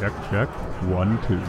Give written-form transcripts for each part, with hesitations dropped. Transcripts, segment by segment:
Check, check. 1, 2.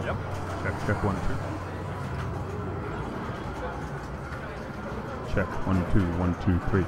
Yep. Check 1, 2. Check 1, 2, 1, 2, 3.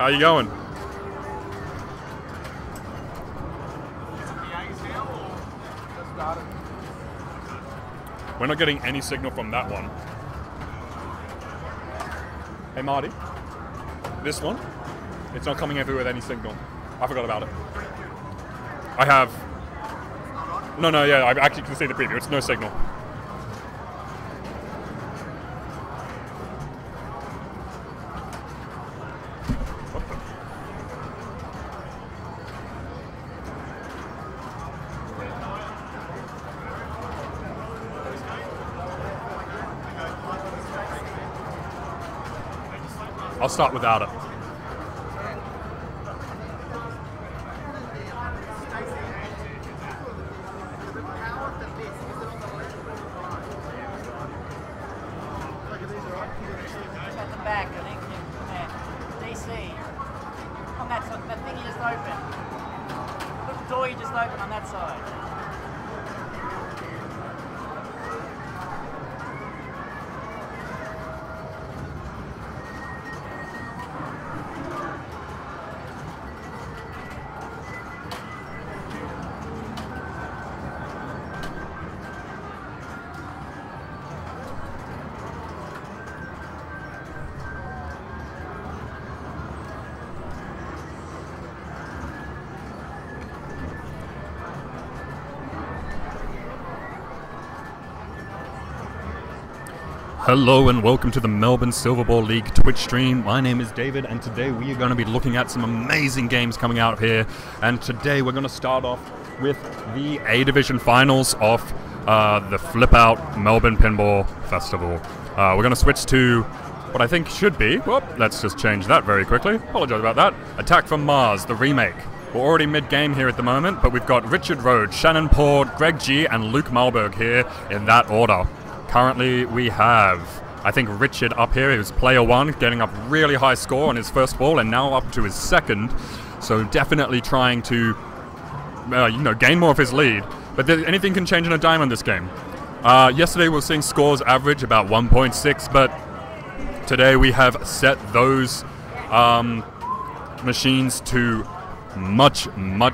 How you going? We're not getting any signal from that one. Hey Marty, this one, it's not coming everywhere with any signal. I forgot about it. I have... No, yeah, I actually can see the preview. It's no signal. I'll start without it. At the back, I think, DC. On that side, that thing you just opened. Look, the door you just opened on that side. Hello and welcome to the Melbourne Silverball League Twitch stream. My name is David and today we are going to be looking at some amazing games coming out here. And today we're going to start off with the A Division finals of the Flip Out Melbourne Pinball Festival. We're going to switch to what I think should be, whoop, let's just change that very quickly, apologize about that, Attack from Mars, the remake. We're already mid-game here at the moment, but we've got Richard Rhodes, Shannon Pord, Greg G and Luke Malberg here in that order. Currently, we have, I think, Richard up here. He was player one, getting up really high score on his first ball, and now up to his second. So definitely trying to, gain more of his lead. But anything can change in a diamond this game. Yesterday, we were seeing scores average about 1.6, but today we have set those machines to much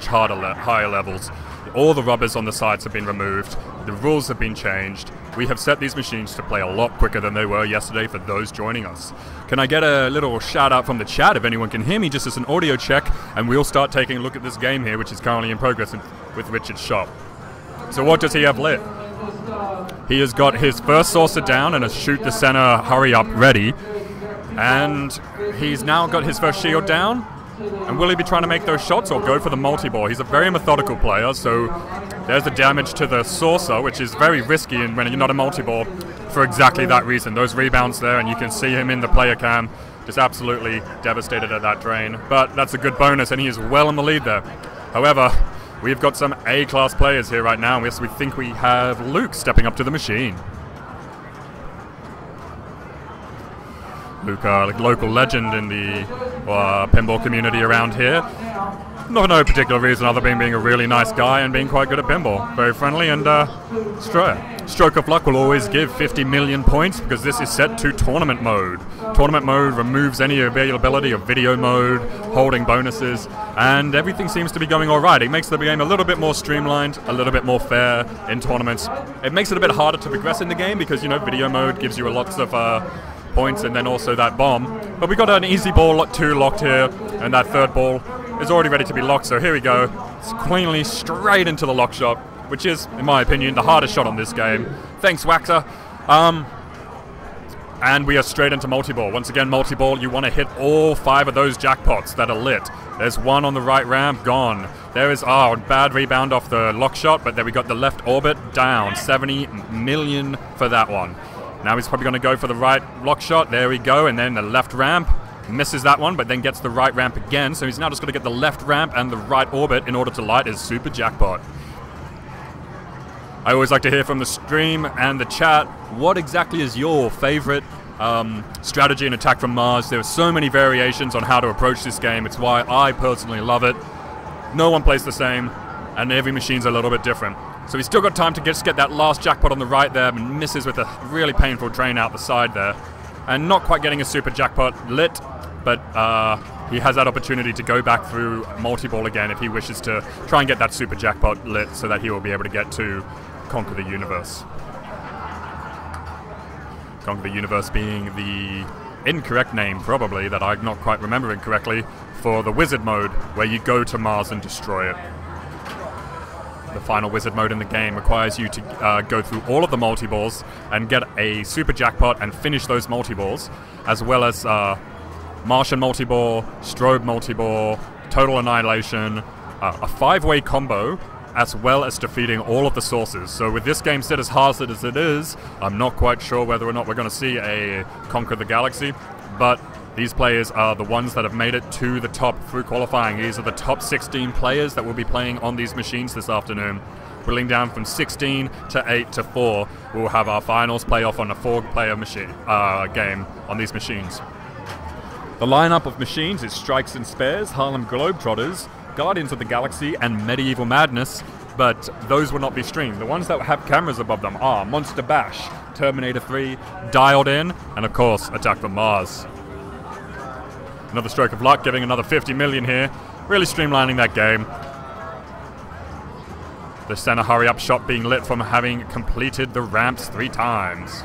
higher levels. All the rubbers on the sides have been removed. The rules have been changed. We have set these machines to play a lot quicker than they were yesterday for those joining us. Can I get a little shout out from the chat if anyone can hear me, just as an audio check, and we'll start taking a look at this game here, which is currently in progress with Richard's shop. So what does he have lit? He has got his first saucer down and a shoot the center hurry up ready. And he's now got his first shield down. And will he be trying to make those shots or go for the multi-ball? He's a very methodical player, so there's the damage to the saucer, which is very risky when you're not a multi-ball for exactly that reason. Those rebounds there, and you can see him in the player cam, just absolutely devastated at that drain. But that's a good bonus, and he is well in the lead there. However, we've got some A-class players here right now, and we think we have Luke stepping up to the machine. Luke, a local legend in the pinball community around here. Not for no particular reason other than being a really nice guy and being quite good at pinball. Very friendly and stroke of luck will always give 50 million points because this is set to tournament mode. Tournament mode removes any availability of video mode, holding bonuses, and everything seems to be going alright. It makes the game a little bit more streamlined, a little bit more fair in tournaments. It makes it a bit harder to progress in the game because, video mode gives you lots of points and then also that bomb. But we got an easy ball 2 locked here, and that third ball is already ready to be locked, so here we go. It's cleanly straight into the lock shot, which is, in my opinion, the hardest shot on this game. Thanks, Waxer. And we are straight into multi-ball. Once again, multi-ball, you want to hit all 5 of those jackpots that are lit. There's one on the right ramp, gone. There is, bad rebound off the lock shot, but then we got the left orbit down. 70 million for that one. Now he's probably going to go for the right lock shot. There we go. And then the left ramp. Misses that one, but then gets the right ramp again. So he's now just going to get the left ramp and the right orbit in order to light his super jackpot. I always like to hear from the stream and the chat, what exactly is your favorite strategy in Attack from Mars? There are so many variations on how to approach this game. It's why I personally love it. No one plays the same, and every machine's a little bit different. So he's still got time to just get that last jackpot on the right there, and misses with a really painful drain out the side there. And not quite getting a super jackpot lit, but he has that opportunity to go back through multi-ball again if he wishes to try and get that super jackpot lit so that he will be able to get to Conquer the Universe. Conquer the Universe being the incorrect name, probably, that I'm not quite remembering correctly, for the wizard mode, where you go to Mars and destroy it. The final wizard mode in the game requires you to go through all of the multi-balls and get a super jackpot and finish those multi-balls, as well as Martian multi-ball, strobe multi-ball, total annihilation, a 5-way combo, as well as defeating all of the sources. So with this game set as hard as it is, I'm not quite sure whether or not we're going to see a Conquer the Galaxy, but these players are the ones that have made it to the top through qualifying. These are the top 16 players that will be playing on these machines this afternoon. Whittling down from 16 to 8 to 4, we'll have our finals playoff on a 4-player machine game on these machines. The lineup of machines is Strikes and Spares, Harlem Globetrotters, Guardians of the Galaxy, and Medieval Madness, but those will not be streamed. The ones that have cameras above them are Monster Bash, Terminator 3, Dialed In, and of course, Attack from Mars. Another stroke of luck, giving another 50 million here, really streamlining that game. The center hurry-up shot being lit from having completed the ramps 3 times.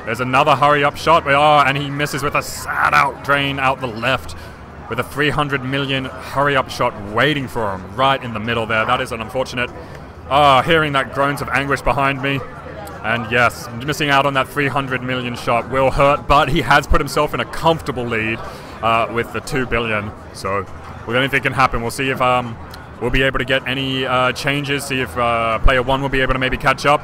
There's another hurry-up shot, and he misses with a sad out drain out the left, with a 300 million hurry-up shot waiting for him right in the middle there. That is an unfortunate. Hearing that groans of anguish behind me. And yes, missing out on that 300 million shot will hurt, but he has put himself in a comfortable lead with the 2 billion. So with anything can happen. We'll see if we'll be able to get any changes, see if player 1 will be able to maybe catch up.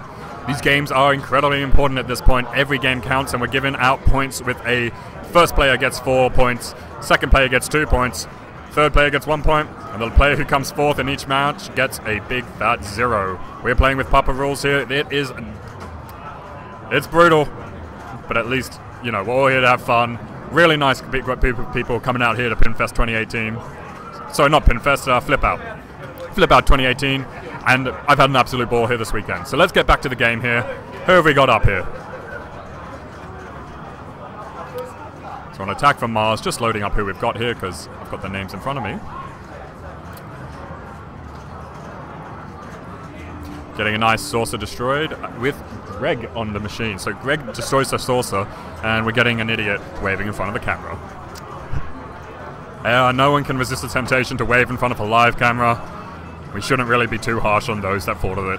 These games are incredibly important at this point. Every game counts, and we're giving out points with a first player gets 4 points, second player gets 2 points, third player gets 1 point, and the player who comes fourth in each match gets a big fat 0. We're playing with Papa rules here. It's brutal, but at least, you know, we're all here to have fun. Really nice people coming out here to Pinfest 2018. Sorry, not Pinfest, Flip Out. Flip Out 2018. And I've had an absolute ball here this weekend. So let's get back to the game here. Who have we got up here? So an Attack from Mars, just loading up who we've got here because I've got the names in front of me. Getting a nice saucer destroyed with Greg on the machine. So Greg destroys the saucer, and we're getting an idiot waving in front of the camera. No one can resist the temptation to wave in front of a live camera. We shouldn't really be too harsh on those that thought of it.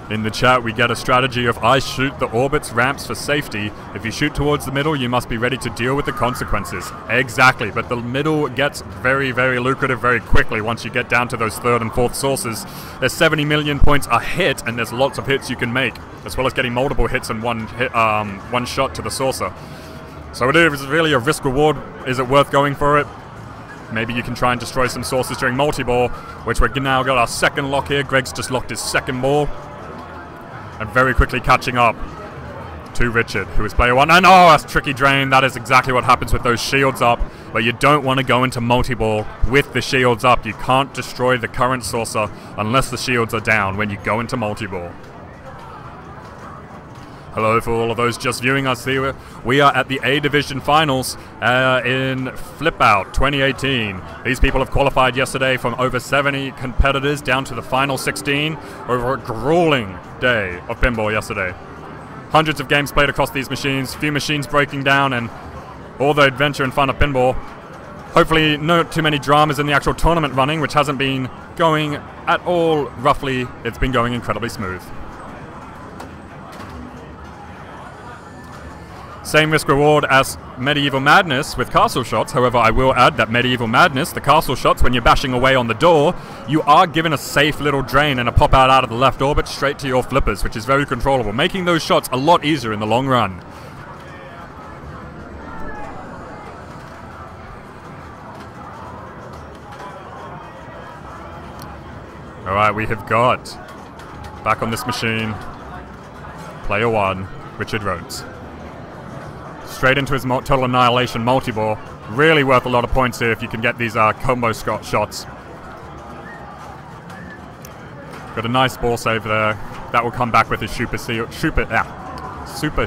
In the chat, we get a strategy of I shoot the orbits ramps for safety. If you shoot towards the middle, you must be ready to deal with the consequences. Exactly, but the middle gets very, very lucrative very quickly once you get down to those 3rd and 4th sources. There's 70 million points a hit, and there's lots of hits you can make, as well as getting multiple hits in one shot to the saucer. So it is really a risk-reward. Is it worth going for it? Maybe you can try and destroy some sources during multi-ball, which we've now got our second lock here. Greg's just locked his second ball. And very quickly catching up to Richard, who is player 1. And that's tricky drain. That is exactly what happens with those shields up. But you don't want to go into multi-ball with the shields up. You can't destroy the current saucer unless the shields are down when you go into multi-ball. Hello for all of those just viewing us here. We are at the A Division Finals in Flip Out 2018. These people have qualified yesterday from over 70 competitors down to the final 16 over a grueling day of pinball yesterday. Hundreds of games played across these machines, few machines breaking down, and all the adventure and fun of pinball. Hopefully not too many dramas in the actual tournament running, which hasn't been going at all roughly. It's been going incredibly smooth. Same risk reward as Medieval Madness with castle shots. However, I will add that Medieval Madness, the castle shots, when you're bashing away on the door, you are given a safe little drain and a pop out of the left orbit straight to your flippers, which is very controllable, making those shots a lot easier in the long run. Alright, we have got back on this machine, player 1, Richard Rhodes. Straight into his total annihilation multi-ball. Really worth a lot of points here if you can get these combo shots. Got a nice ball save there. that will come back with his super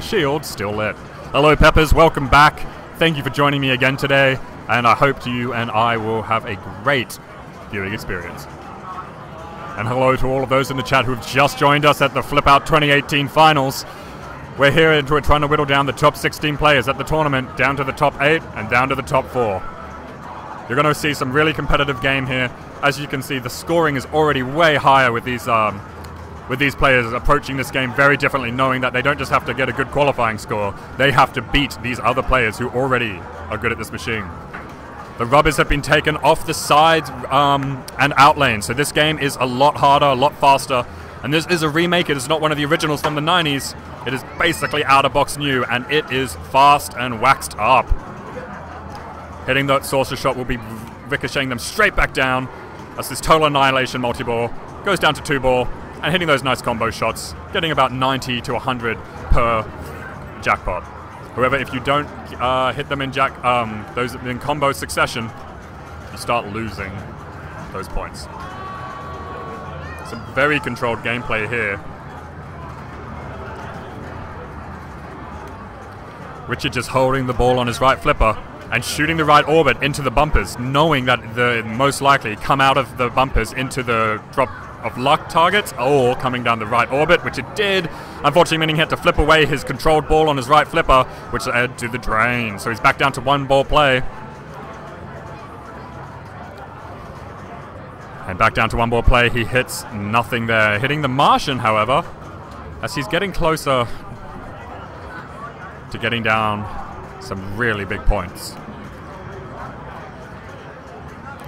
shield still lit. Hello, Peppers. Welcome back. Thank you for joining me again today, and I hope you and I will have a great viewing experience. And hello to all of those in the chat who have just joined us at the Flip Out 2018 finals. We're here and we're trying to whittle down the top 16 players at the tournament down to the top 8 and down to the top 4. You're going to see some really competitive game here. As you can see, the scoring is already way higher with these players approaching this game very differently, knowing that they don't just have to get a good qualifying score, they have to beat these other players who already are good at this machine. The rubbers have been taken off the sides and out lanes, so this game is a lot harder, a lot faster. And this is a remake, it is not one of the originals from the 90s. It is basically out-of-box new, and it is fast and waxed up. Hitting that saucer shot will be ricocheting them straight back down as this total annihilation multi-ball goes down to 2-ball, and hitting those nice combo shots, getting about 90 to 100 per jackpot. However, if you don't hit them in those in combo succession, you start losing those points. Some very controlled gameplay here. Richard just holding the ball on his right flipper and shooting the right orbit into the bumpers, knowing that the most likely come out of the bumpers into the drop of luck targets, or coming down the right orbit, which it did. Unfortunately, meaning he had to flip away his controlled ball on his right flipper, which led to the drain. So he's back down to 1-ball play. And back down to 1-ball play, he hits nothing there. Hitting the Martian, however, as he's getting closer to getting down some really big points.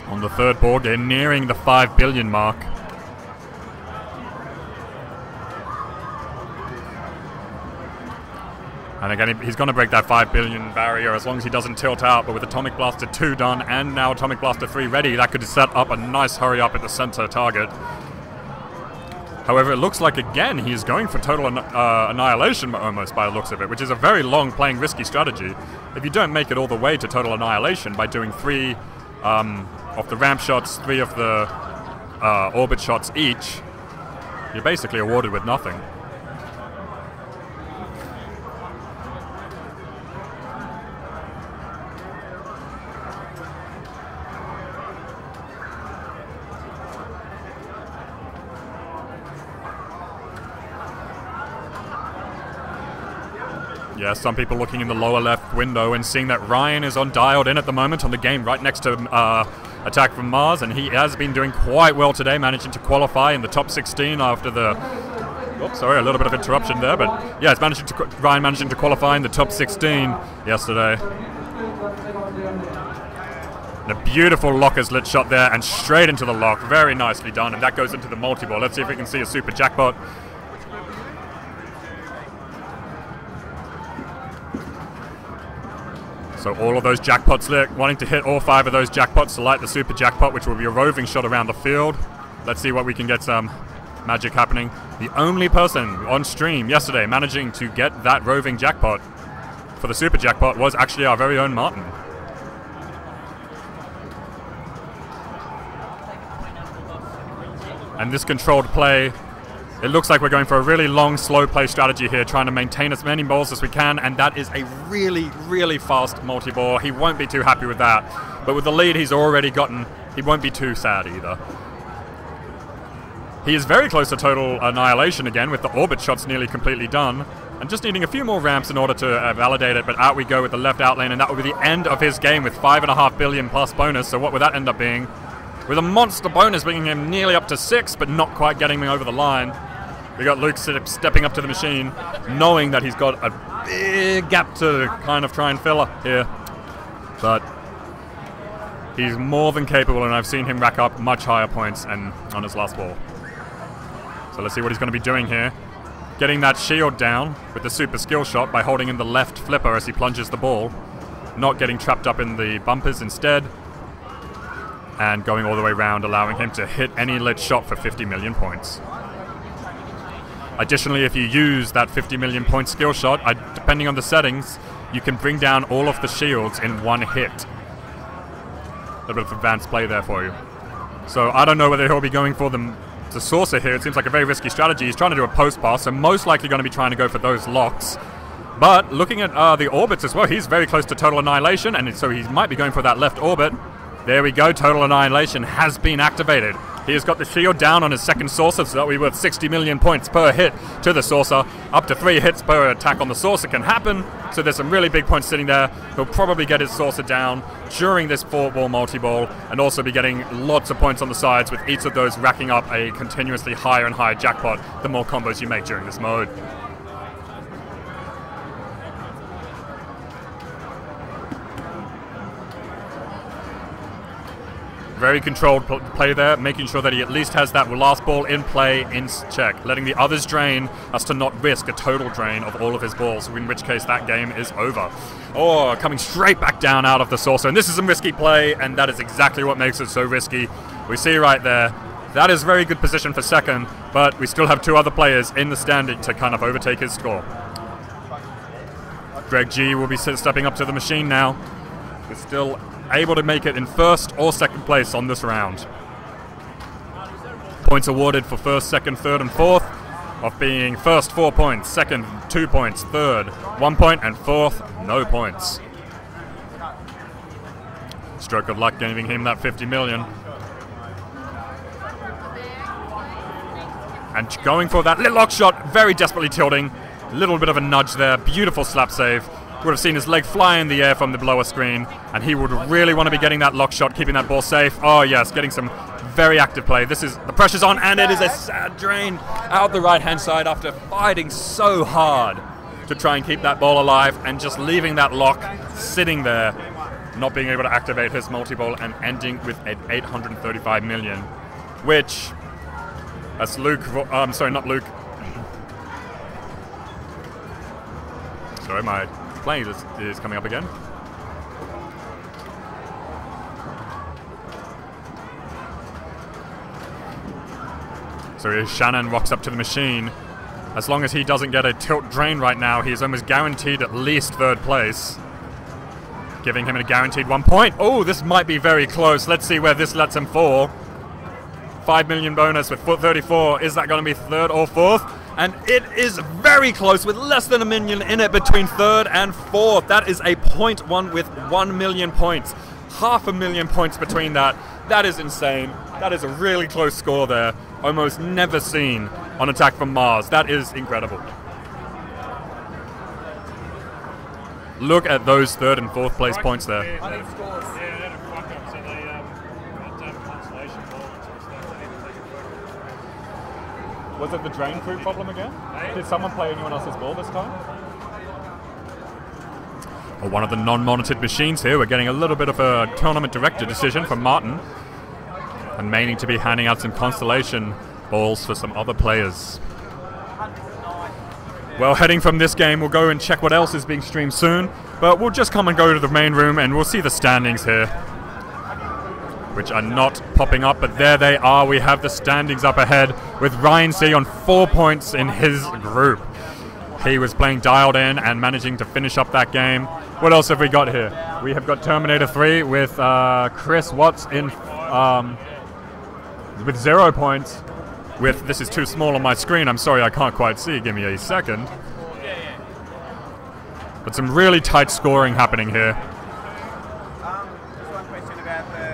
On the third ball, they're nearing the 5 billion mark. And again, he's going to break that 5 billion barrier as long as he doesn't tilt out. But with Atomic Blaster 2 done and now Atomic Blaster 3 ready, that could set up a nice hurry up at the center target. However, it looks like, again, he is going for total annihilation almost by the looks of it, which is a very long playing risky strategy. If you don't make it all the way to total annihilation by doing 3 of the ramp shots, 3 of the orbit shots each, you're basically awarded with nothing. Yeah, some people looking in the lower left window and seeing that Ryan is dialed in at the moment on the game right next to Attack from Mars, and he has been doing quite well today, managing to qualify in the top 16 after the... Oops, sorry, a little bit of interruption there, but yeah, Ryan managing to qualify in the top 16 yesterday. And a beautiful locker's lit shot there, and straight into the lock. Very nicely done, and that goes into the multi-ball. Let's see if we can see a super jackpot. So all of those jackpots lit, wanting to hit all 5 of those jackpots to light the super jackpot, which will be a roving shot around the field. Let's see what we can get some magic happening. The only person on stream yesterday managing to get that roving jackpot for the super jackpot was actually our very own Martin. And this controlled play, it looks like we're going for a really long, slow play strategy here, trying to maintain as many balls as we can, and that is a really, really fast multi-ball. He won't be too happy with that. But with the lead he's already gotten, he won't be too sad either. He is very close to total annihilation again, with the orbit shots nearly completely done, and just needing a few more ramps in order to validate it, but out we go with the left out lane, and that will be the end of his game with 5.5 billion plus bonus. So what would that end up being? With a monster bonus bringing him nearly up to 6, but not quite getting me over the line. We got Luke stepping up to the machine, knowing that he's got a big gap to kind of try and fill up here. But he's more than capable, and I've seen him rack up much higher points and on his last ball. So let's see what he's going to be doing here. Getting that shield down with the super skill shot by holding in the left flipper as he plunges the ball. Not getting trapped up in the bumpers instead. And going all the way around, allowing him to hit any lit shot for 50 million points. Additionally, if you use that 50 million point skill shot, depending on the settings, you can bring down all of the shields in one hit. A little bit of advanced play there for you. So I don't know whether he'll be going for the the saucer here. It seems like a very risky strategy. He's trying to do a post pass, so most likely going to be trying to go for those locks. But looking at the orbits as well, he's very close to total annihilation, and so he might be going for that left orbit. There we go, total annihilation has been activated. He has got the shield down on his second saucer, so that will be worth 60 million points per hit to the saucer. Up to 3 hits per attack on the saucer can happen, so there's some really big points sitting there. He'll probably get his saucer down during this 4-ball multi-ball, and also be getting lots of points on the sides, with each of those racking up a continuously higher and higher jackpot the more combos you make during this mode. Very controlled play there, making sure that he at least has that last ball in play in check, letting the others drain us to not risk a total drain of all of his balls, in which case that game is over. Oh, coming straight back down out of the saucer, and this is some risky play, and that is exactly what makes it so risky. We see right there, that is very good position for second, but we still have 2 other players in the standing to kind of overtake his score. Greg G will be stepping up to the machine now. We're still able to make it in first or second place on this round. Points awarded for first, second, third, and fourth, of being first 4 points, second 2 points, third 1 point, and fourth no points. Stroke of luck giving him that 50 million. And going for that little lock shot, very desperately tilting. Little bit of a nudge there, beautiful slap save. Would have seen his leg fly in the air from the lower screen, and he would really want to be getting that lock shot, keeping that ball safe. Oh yes, getting some very active play. This is, the pressure's on, and it is a sad drain out the right-hand side after fighting so hard to try and keep that ball alive, and just leaving that lock sitting there, not being able to activate his multi-ball, and ending with an 835 million, which, as Luke, sorry, not Luke. Sorry, my playing is coming up again. So Shannon rocks up to the machine. As long as he doesn't get a tilt drain right now, he is almost guaranteed at least third place, giving him a guaranteed 1 point. Oh, this might be very close. Let's see where this lets him fall. 5 million bonus with 34. Is that going to be third or fourth? And it is very close, with less than a million in it between third and fourth. That is a 0.1 with 1 million points. 500,000 points between that. That is insane. That is a really close score there. Almost never seen on Attack from Mars. That is incredible. Look at those third and fourth place points there. Was it the drain crew problem again? Did someone play anyone else's ball this time? Well, one of the non-monitored machines here. We're getting a little bit of a tournament director decision from Martin, and meaning to be handing out some constellation balls for some other players. Well, heading from this game, we'll go and check what else is being streamed soon, but we'll just come and go to the main room and we'll see the standings here, which are not popping up, but there they are. We have the standings up ahead with Ryan C on 4 points in his group. He was playing dialed in and managing to finish up that game. What else have we got here? We have got Terminator 3 with Chris Watts in with 0 points. With, this is too small on my screen, I'm sorry I can't quite see, give me a second. But some really tight scoring happening here.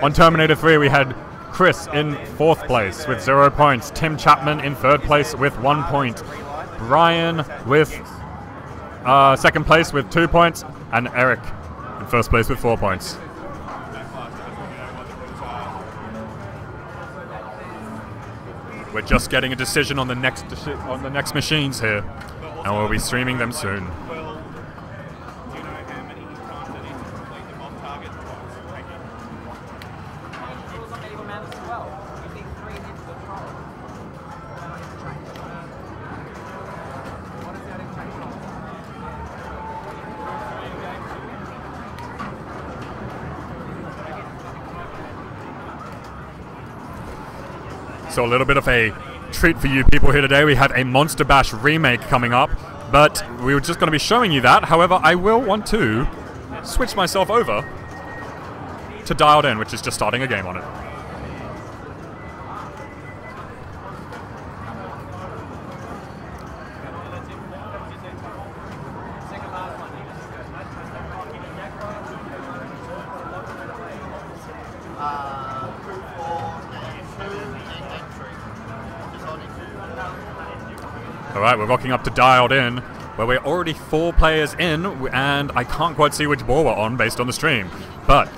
On Terminator 3 we had Chris in 4th place with 0 points, Tim Chapman in 3rd place with 1 point, Brian with 2nd place with 2 points, and Eric in 1st place with 4 points. We're just getting a decision on the next machines here, and we'll be streaming them soon. So a little bit of a treat for you people here today. We have a Monster Bash remake coming up, but we were just going to be showing you that. However, I will want to switch myself over to Dialed In, which is just starting a game on it. Alright, we're rocking up to Dialed In, where we're already 4 players in, and I can't quite see which ball we're on based on the stream. But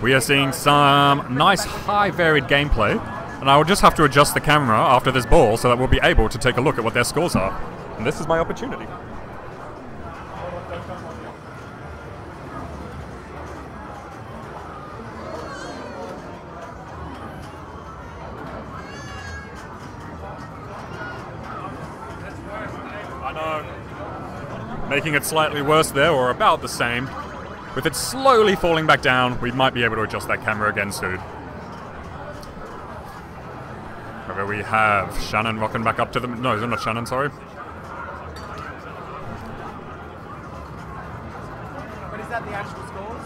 we are seeing some nice high varied gameplay, and I will just have to adjust the camera after this ball so that we'll be able to take a look at what their scores are. And this is my opportunity. I know. Making it slightly worse there, or about the same. With it slowly falling back down, we might be able to adjust that camera again soon. Over we have Shannon rocking back up to them. No, not Shannon, sorry. But is that the actual scores?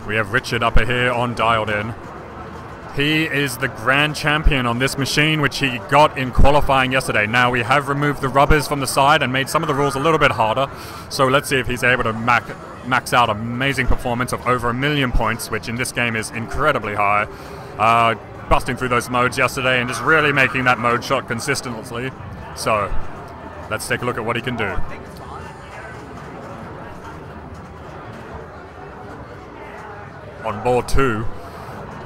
We have Richard up here on Dialed In. He is the grand champion on this machine, which he got in qualifying yesterday. Now, we have removed the rubbers from the side and made some of the rules a little bit harder. So let's see if he's able to max out an amazing performance of over 1 million points, which in this game is incredibly high. Busting through those modes yesterday and just really making that mode shot consistently. So let's take a look at what he can do. On board 2,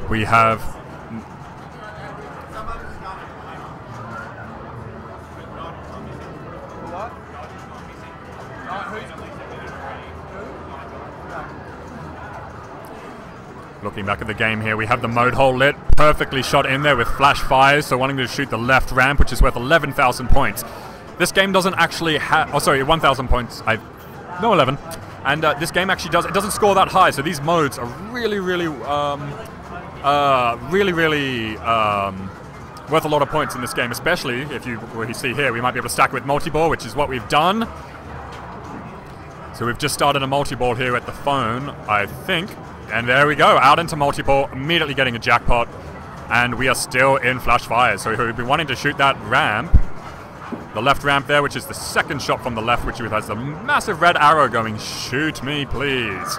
we have looking back at the game here, we have the mode hole lit, perfectly shot in there with flash fires, so wanting to shoot the left ramp, which is worth 11,000 points. This game doesn't actually have, 1,000 points, 11. And this game actually doesn't score that high, so these modes are really worth a lot of points in this game, especially if you see here, we might be able to stack with multi-ball, which is what we've done. So we've just started a multi-ball here at the phone, I think. And there we go, out into multi-ball, immediately getting a jackpot. And we are still in flash fires, so we've been wanting to shoot that ramp. The left ramp there, which is the second shot from the left, which has the massive red arrow going, shoot me, please.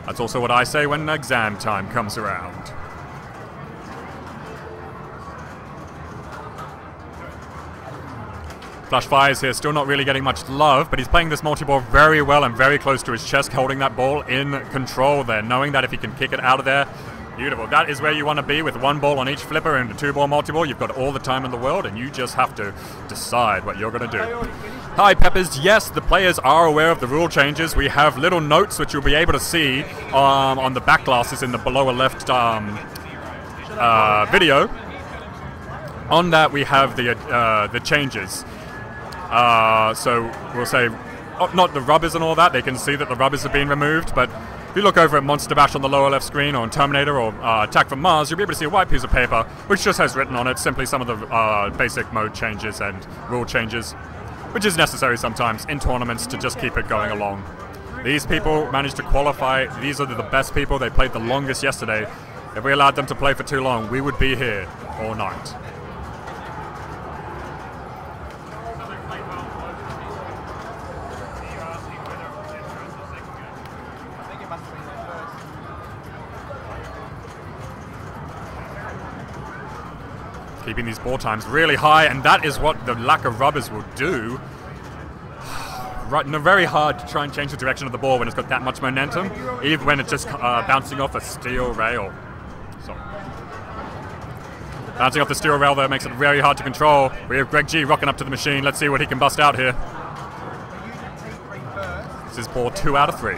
That's also what I say when exam time comes around. Flash Fires here, still not really getting much love, but he's playing this multi-ball very well and very close to his chest, holding that ball in control there, knowing that if he can kick it out of there, beautiful. That is where you want to be, with 1 ball on each flipper and a 2-ball multi-ball. You've got all the time in the world, and you just have to decide what you're going to do. Hi, Peppers. Yes, the players are aware of the rule changes. We have little notes which you'll be able to see on the back glasses in the lower left video. On that, we have the changes. So we'll say, not the rubbers and all that. They can see that the rubbers have been removed, but if you look over at Monster Bash on the lower left screen, or on Terminator, or Attack from Mars, you'll be able to see a white piece of paper which just has written on it simply some of the basic mode changes and rule changes, which is necessary sometimes in tournaments to just keep it going along. These people managed to qualify. These are the best people. They played the longest yesterday. If we allowed them to play for too long, we would be here all night. Keeping these ball times really high, and that is what the lack of rubbers will do. Right, very hard to try and change the direction of the ball when it's got that much momentum, even when it's just bouncing off a steel rail. So, bouncing off the steel rail there makes it very hard to control. We have Greg G rocking up to the machine. Let's see what he can bust out here. This is ball 2 out of 3.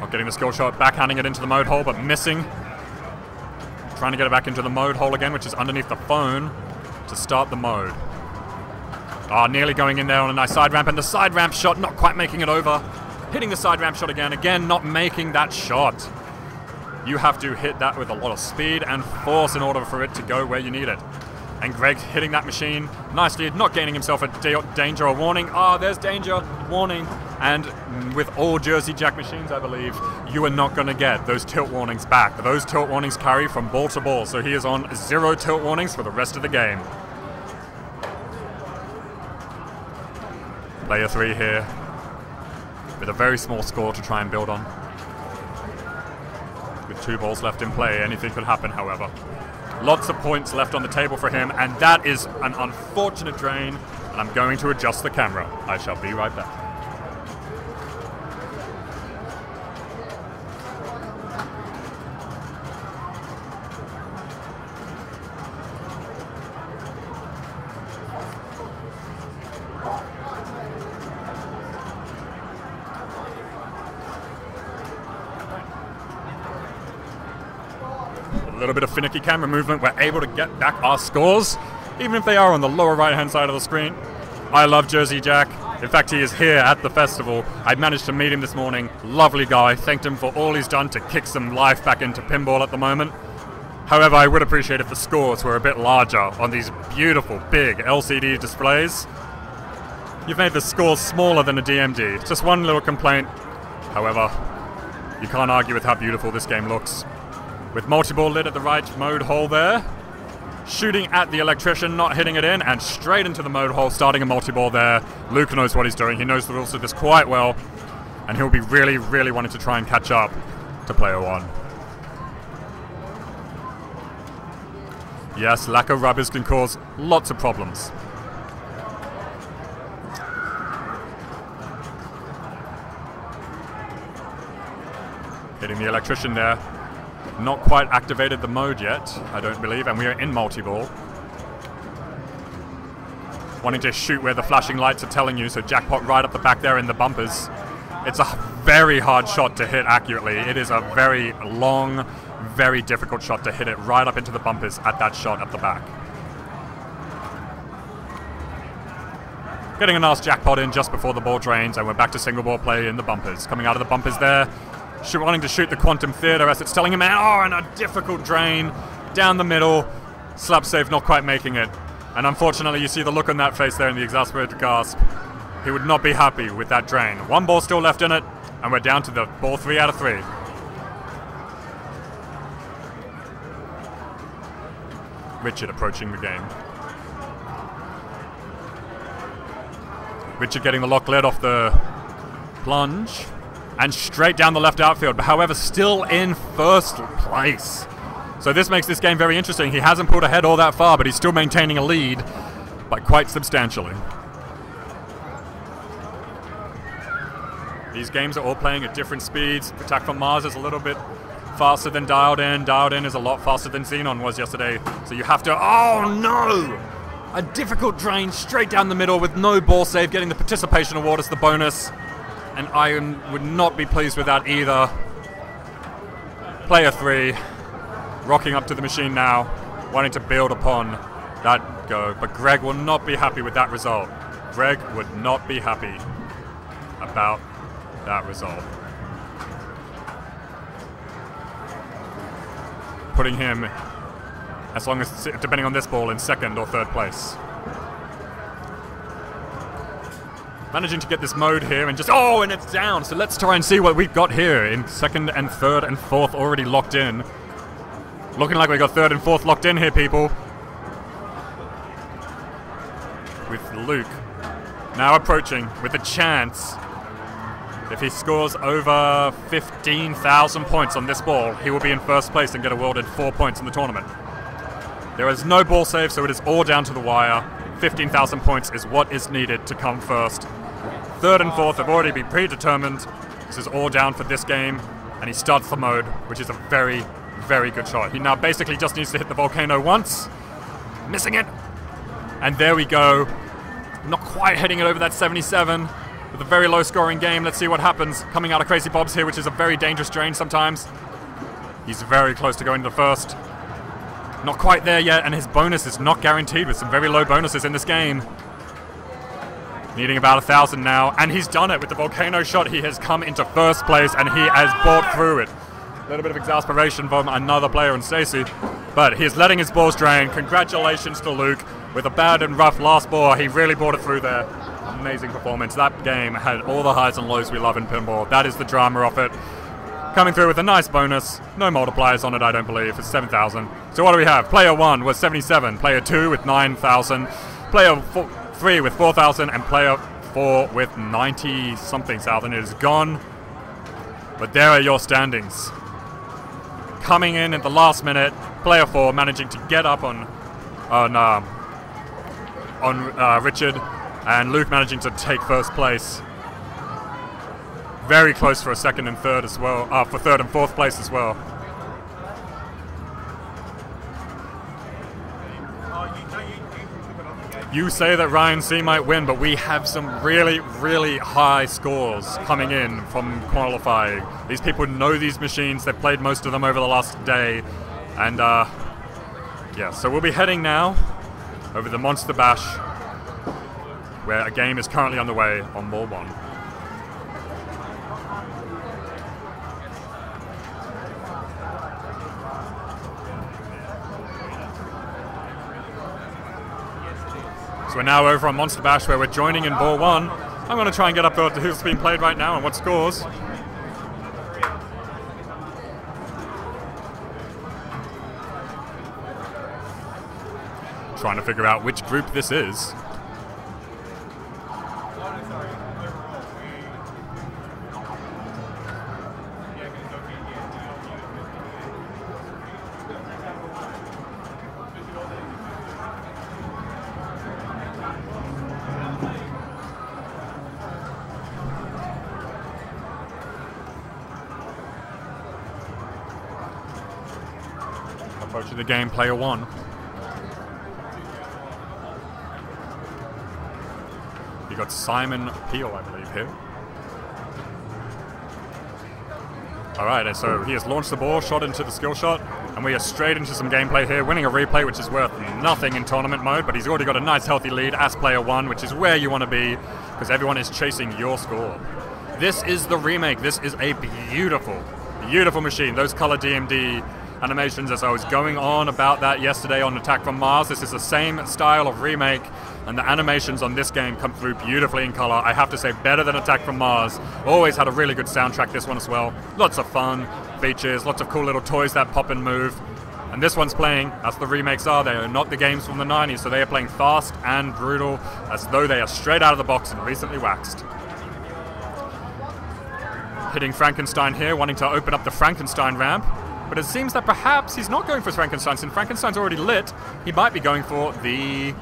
Not getting the skill shot, backhanding it into the mode hole, but missing. Trying to get it back into the mode hole again, which is underneath the phone, to start the mode. Nearly going in there on a nice side ramp, and the side ramp shot not quite making it over. Hitting the side ramp shot again not making that shot. You have to hit that with a lot of speed and force in order for it to go where you need it. And Greg hitting that machine nicely, not gaining himself a danger or warning. There's danger, warning. And with all Jersey Jack machines, I believe, you are not going to get those tilt warnings back. Those tilt warnings carry from ball to ball, so he is on 0 tilt warnings for the rest of the game. Player 3 here, with a very small score to try and build on. With 2 balls left in play, anything could happen, however. Lots of points left on the table for him, and that is an unfortunate drain, and I'm going to adjust the camera. I shall be right back. A little bit of finicky camera movement, we're able to get back our scores, even if they are on the lower right hand side of the screen. I love Jersey Jack. In fact, he is here at the festival. I managed to meet him this morning. Lovely guy. Thanked him for all he's done to kick some life back into pinball at the moment. However, I would appreciate if the scores were a bit larger on these beautiful big LCD displays. You've made the scores smaller than a DMD. Just one little complaint. However, you can't argue with how beautiful this game looks. With multi-ball lit at the right mode hole there. Shooting at the electrician, not hitting it in, and straight into the mode hole, starting a multi-ball there. Luke knows what he's doing. He knows the rules of this quite well. And he'll be really, really wanting to try and catch up to player 1. Yes, lack of rubbers can cause lots of problems. Hitting the electrician there. Not quite activated the mode yet, I don't believe, and we are in multi-ball. Wanting to shoot where the flashing lights are telling you, so jackpot right up the back there in the bumpers. It's a very hard shot to hit accurately. It is a very long, very difficult shot to hit it right up into the bumpers at that shot at the back. Getting a nice jackpot in just before the ball drains, and we're back to single ball play in the bumpers. Coming out of the bumpers there. Wanting to shoot the Quantum Theater as it's telling him, oh, and a difficult drain down the middle. Slap save not quite making it. And unfortunately, you see the look on that face there in the exasperated gasp. He would not be happy with that drain. 1 ball still left in it, and we're down to the ball 3 out of 3. Richard approaching the game. Richard getting the lock led off the plunge. And straight down the left outfield, but however, still in first place. So this makes this game very interesting. He hasn't pulled ahead all that far, but he's still maintaining a lead by quite substantially. These games are all playing at different speeds. Attack from Mars is a little bit faster than Dialed In. Dialed In is a lot faster than Xenon was yesterday. So you have to... Oh, no! A difficult drain straight down the middle with no ball save, getting the participation award as the bonus. And I would not be pleased with that either. Player 3, rocking up to the machine now, wanting to build upon that go. But Greg will not be happy with that result. Greg would not be happy about that result. Putting him, as long as, depending on this ball, in 2nd or 3rd place. Managing to get this mode here and just... Oh, and it's down. So let's try and see what we've got here in 2nd and 3rd and 4th already locked in. Looking like we got 3rd and 4th locked in here, people. With Luke now approaching with a chance. If he scores over 15,000 points on this ball, he will be in 1st place and get awarded 4 points in the tournament. There is no ball save, so it is all down to the wire. 15,000 points is what is needed to come 1st. 3rd and 4th have already been predetermined. This is all down for this game, and he starts the mode, which is a very, very good shot. He now basically just needs to hit the volcano once. Missing it. And there we go. Not quite hitting it over that 77. With a very low scoring game. Let's see what happens. Coming out of Crazy Bob's here, which is a very dangerous drain sometimes. He's very close to going to the 1st. Not quite there yet, and his bonus is not guaranteed with some very low bonuses in this game. Needing about 1,000 now, and he's done it with the volcano shot. He has come into 1st place, and he has bought through it. A little bit of exasperation from another player in Stacey, but he's letting his balls drain. Congratulations to Luke. With a bad and rough last ball, he really brought it through there. amazing performance. That game had all the highs and lows we love in pinball. That is the drama of it. Coming through with a nice bonus. No multipliers on it, I don't believe. It's 7,000. So what do we have? Player 1 was 77. Player 2 with 9,000. Player 3 with 4,000. And player 4 with 90-something thousand. It is gone. But there are your standings. Coming in at the last minute. Player 4 managing to get up on Richard. And Luke managing to take first place. Very close for a second and third as well. For third and fourth place as well. You say that Ryan C might win, but we have some really, really high scores coming in from qualifying. These people know these machines. They've played most of them over the last day. And yeah, so we'll be heading now over the Monster Bash, where a game is currently underway on Ball 1. So we're now over on Monster Bash, where we're joining in Ball 1. I'm going to try and get up to who's being played right now and what scores. Trying to figure out which group this is. Approaching the game, player 1. You got Simon Peel, I believe, here. Alright, and so he has launched the ball, shot into the skill shot, and we are straight into some gameplay here, winning a replay, which is worth nothing in tournament mode, but he's already got a nice healthy lead as player 1, which is where you want to be, because everyone is chasing your score. This is the remake. This is a beautiful, beautiful machine. Those color DMD animations, as I was going on about that yesterday on Attack from Mars, this is the same style of remake, and the animations on this game come through beautifully in color. I have to say, better than Attack from Mars. Always had a really good soundtrack, this one as well. Lots of fun features, lots of cool little toys that pop and move. And this one's playing, as the remakes are, they are not the games from the 90s, so they are playing fast and brutal, as though they are straight out of the box and recently waxed. Hitting Frankenstein here, wanting to open up the Frankenstein ramp. But it seems that perhaps he's not going for Frankenstein. Since Frankenstein's already lit, he might be going for the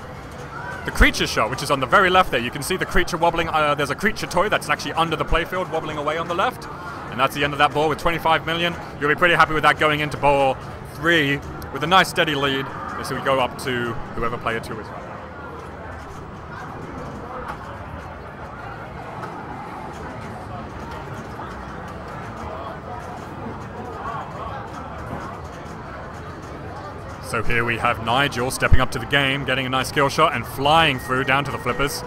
creature shot, which is on the very left there. You can see the creature wobbling. There's a creature toy that's actually under the playfield, wobbling away on the left. And that's the end of that ball with 25 million. You'll be pretty happy with that going into ball 3 with a nice steady lead. So we go up to whoever player 2 is right now. So here we have Nigel stepping up to the game, getting a nice skill shot and flying through down to the flippers.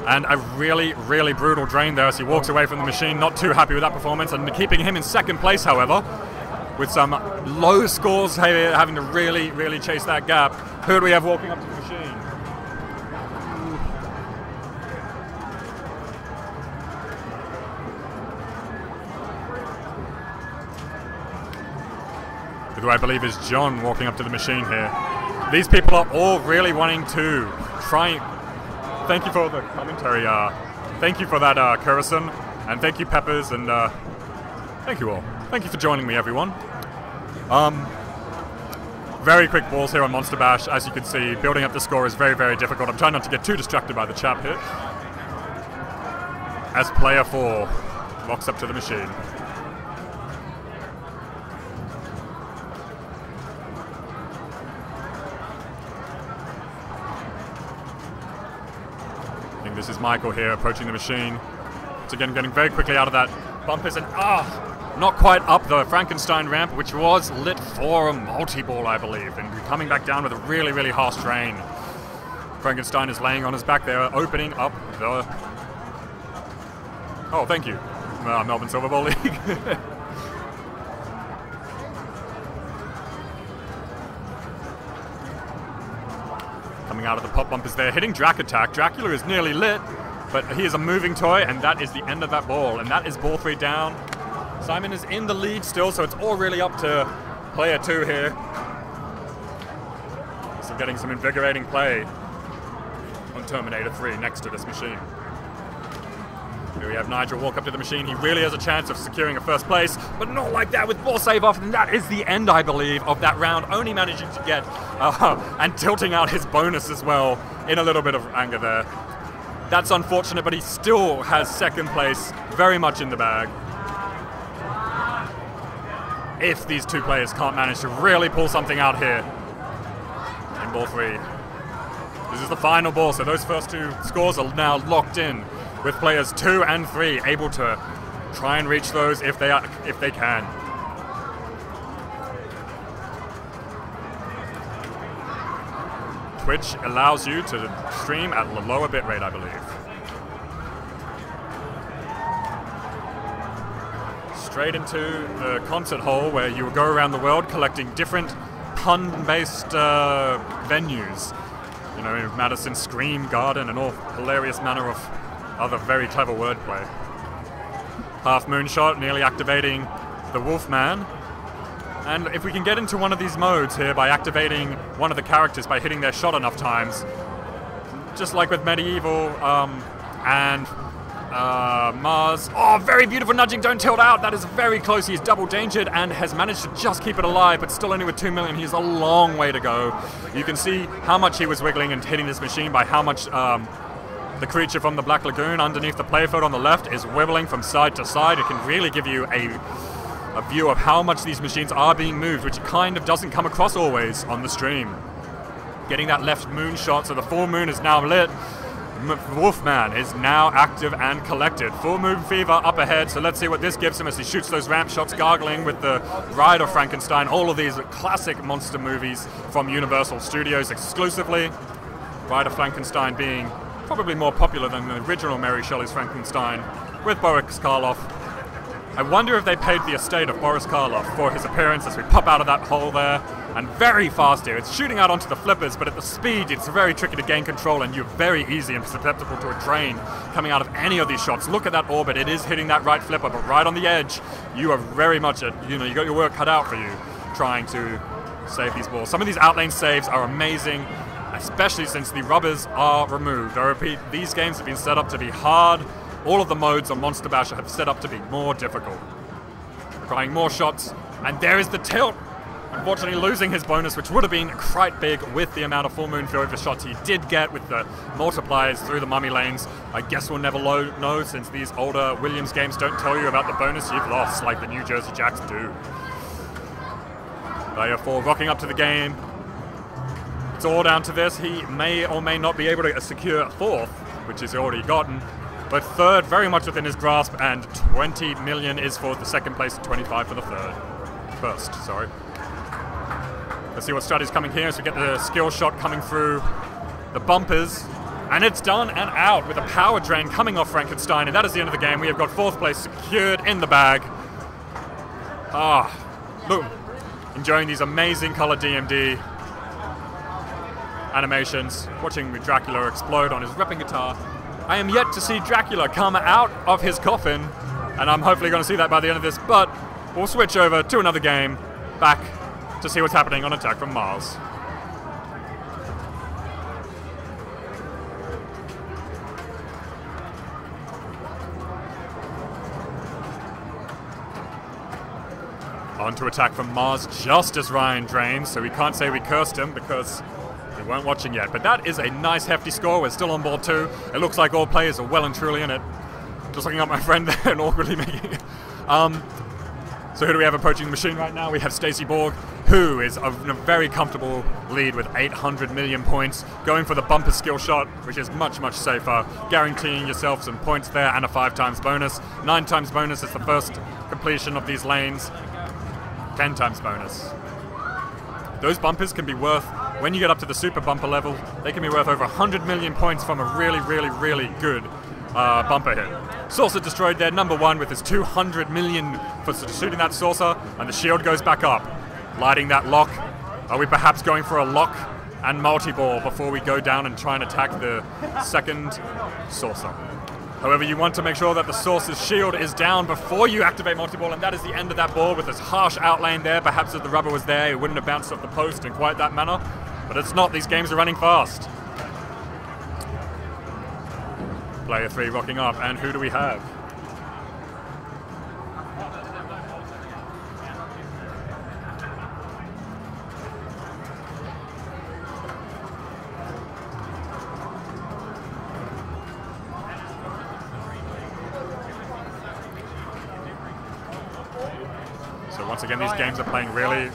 And a really, really brutal drain there as he walks away from the machine. Not too happy with that performance, and keeping him in second place, however, with some low scores, having to really, really chase that gap. Who do we have walking up to the machine? Who I believe is John walking up to the machine here. These people are all really wanting to try. Thank you for the commentary. Thank you for that, Curison, and thank you, Peppers, and thank you all. Thank you for joining me, everyone. Very quick balls here on Monster Bash. As you can see, building up the score is very, very difficult. I'm trying not to get too distracted by the chap here. As player 4 walks up to the machine. This is Michael here approaching the machine. Once again, getting very quickly out of that bumpers and not quite up the Frankenstein ramp, which was lit for a multi-ball, I believe, and coming back down with a really, really harsh drain. Frankenstein is laying on his back there, opening up the... Oh, thank you, Melbourne Silverball League. Coming out of the pop bumpers there, hitting Drac Attack. Dracula is nearly lit. but he is a moving toy, and that is the end of that ball, and that is ball 3 down. Simon is in the lead still, so it's all really up to player 2 here. So getting some invigorating play on Terminator 3 next to this machine. Here we have Nigel walk up to the machine. He really has a chance of securing a first place, but not like that with ball save off, and that is the end, I believe, of that round, only managing to get, and tilting out his bonus as well, in a little bit of anger there. That's unfortunate, but he still has second place very much in the bag. If these two players can't manage to really pull something out here in ball 3. This is the final ball, so those first 2 scores are now locked in, with players 2 and 3 able to try and reach those if they can. Twitch allows you to stream at a lower bitrate, I believe. Straight into the concert hall where you will go around the world collecting different pun-based venues. You know, Madison Scream Garden and all hilarious manner of other very clever wordplay. Half moonshot, nearly activating the Wolfman. And if we can get into one of these modes here by activating one of the characters by hitting their shot enough times, just like with Medieval and Mars. Oh, very beautiful nudging, don't tilt out. That is very close. He's double dangered and has managed to just keep it alive, but still only with 2 million. He's a long way to go. You can see how much he was wiggling and hitting this machine by how much the creature from the Black Lagoon underneath the playfield on the left is wibbling from side to side. It can really give you a view of how much these machines are being moved, which kind of doesn't come across always on the stream. Getting that left moon shot, so the full moon is now lit. Wolfman is now active and collected. Full moon fever up ahead, so let's see what this gives him as he shoots those ramp shots, gargling with the Ride of Frankenstein. All of these classic monster movies from Universal Studios exclusively. Ride of Frankenstein being probably more popular than the original Mary Shelley's Frankenstein with Boris Karloff. I wonder if they paid the estate of Boris Karloff for his appearance as we pop out of that hole there. And very fast here. It's shooting out onto the flippers, but at the speed, it's very tricky to gain control, and you're very easy and susceptible to a drain coming out of any of these shots. Look at that orbit. It is hitting that right flipper, but right on the edge, you are very much you got your work cut out for you trying to save these balls. Some of these outlane saves are amazing, especially since the rubbers are removed. I repeat, these games have been set up to be hard. All of the modes on Monster Bash have set up to be more difficult. Requiring more shots, and there is the tilt. Unfortunately losing his bonus, which would have been quite big with the amount of full moon fever shots he did get with the multipliers through the mummy lanes. I guess we'll never know, since these older Williams games don't tell you about the bonus you've lost like the New Jersey Jacks do. Player 4 rocking up to the game. It's all down to this. He may or may not be able to secure 4th, which he's already gotten. But 3rd very much within his grasp, and 20 million is for the 2nd place, 25 for the 1st, sorry. Let's see what strat is coming here as we get the skill shot coming through the bumpers. And it's done and out with a power drain coming off Frankenstein, and that is the end of the game. We have got 4th place secured in the bag. Look, enjoying these amazing color DMD animations, watching Dracula explode on his ripping guitar. I am yet to see Dracula come out of his coffin, and I'm hopefully going to see that by the end of this, but we'll switch over to another game, back to see what's happening on Attack from Mars. On to Attack from Mars just as Ryan drains, so we can't say we cursed him because we weren't watching yet. But that is a nice hefty score. We're still on board 2. It looks like all players are well and truly in it. Just looking at my friend there and awkwardly making it. So who do we have approaching the machine right now? We have Stacey Borg, who is in a very comfortable lead with 800 million points, going for the bumper skill shot, which is much, much safer, guaranteeing yourself some points there and a 5 times bonus. 9 times bonus is the first completion of these lanes. 10 times bonus. Those bumpers can be worth, when you get up to the super bumper level, they can be worth over 100 million points from a really, really, really good bumper hit. Saucer destroyed there, number 1 with his 200 million for shooting that saucer, and the shield goes back up. Lighting that lock. Are we perhaps going for a lock and multi-ball before we go down and try and attack the 2nd saucer? However, you want to make sure that the source's shield is down before you activate multi-ball, and that is the end of that ball with this harsh outlane there. Perhaps if the rubber was there, it wouldn't have bounced off the post in quite that manner. But it's not. These games are running fast. Player 3 rocking up, and who do we have? So once again, these games are playing really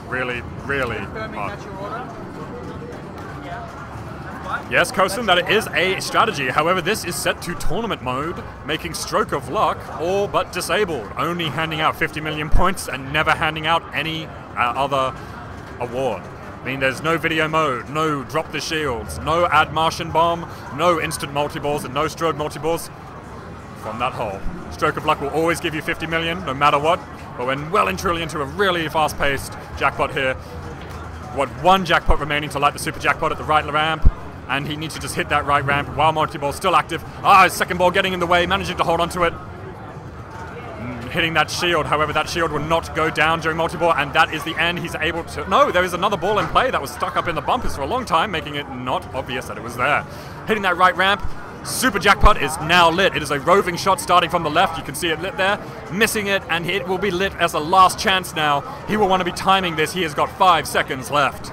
hard. Yes, Kosen, that is a strategy. However, this is set to tournament mode, making Stroke of Luck all but disabled, only handing out 50 million points and never handing out any other award. I mean, there's no video mode, no drop the shields, no add Martian bomb, no instant multi-balls, and no strode multi-balls from that hole. Stroke of Luck will always give you 50 million, no matter what, but we're well and truly into a really fast-paced jackpot here. What, one jackpot remaining to light the super jackpot at the right ramp, and he needs to just hit that right ramp while multi-ball still active. His second ball getting in the way, managing to hold onto it. Hitting that shield, however, that shield will not go down during multi-ball, and that is the end. He's able to... No, there is another ball in play that was stuck up in the bumpers for a long time, making it not obvious that it was there. Hitting that right ramp. Super jackpot is now lit. It is a roving shot starting from the left. You can see it lit there. Missing it, and it will be lit as a last chance now. He will want to be timing this. He has got 5 seconds left.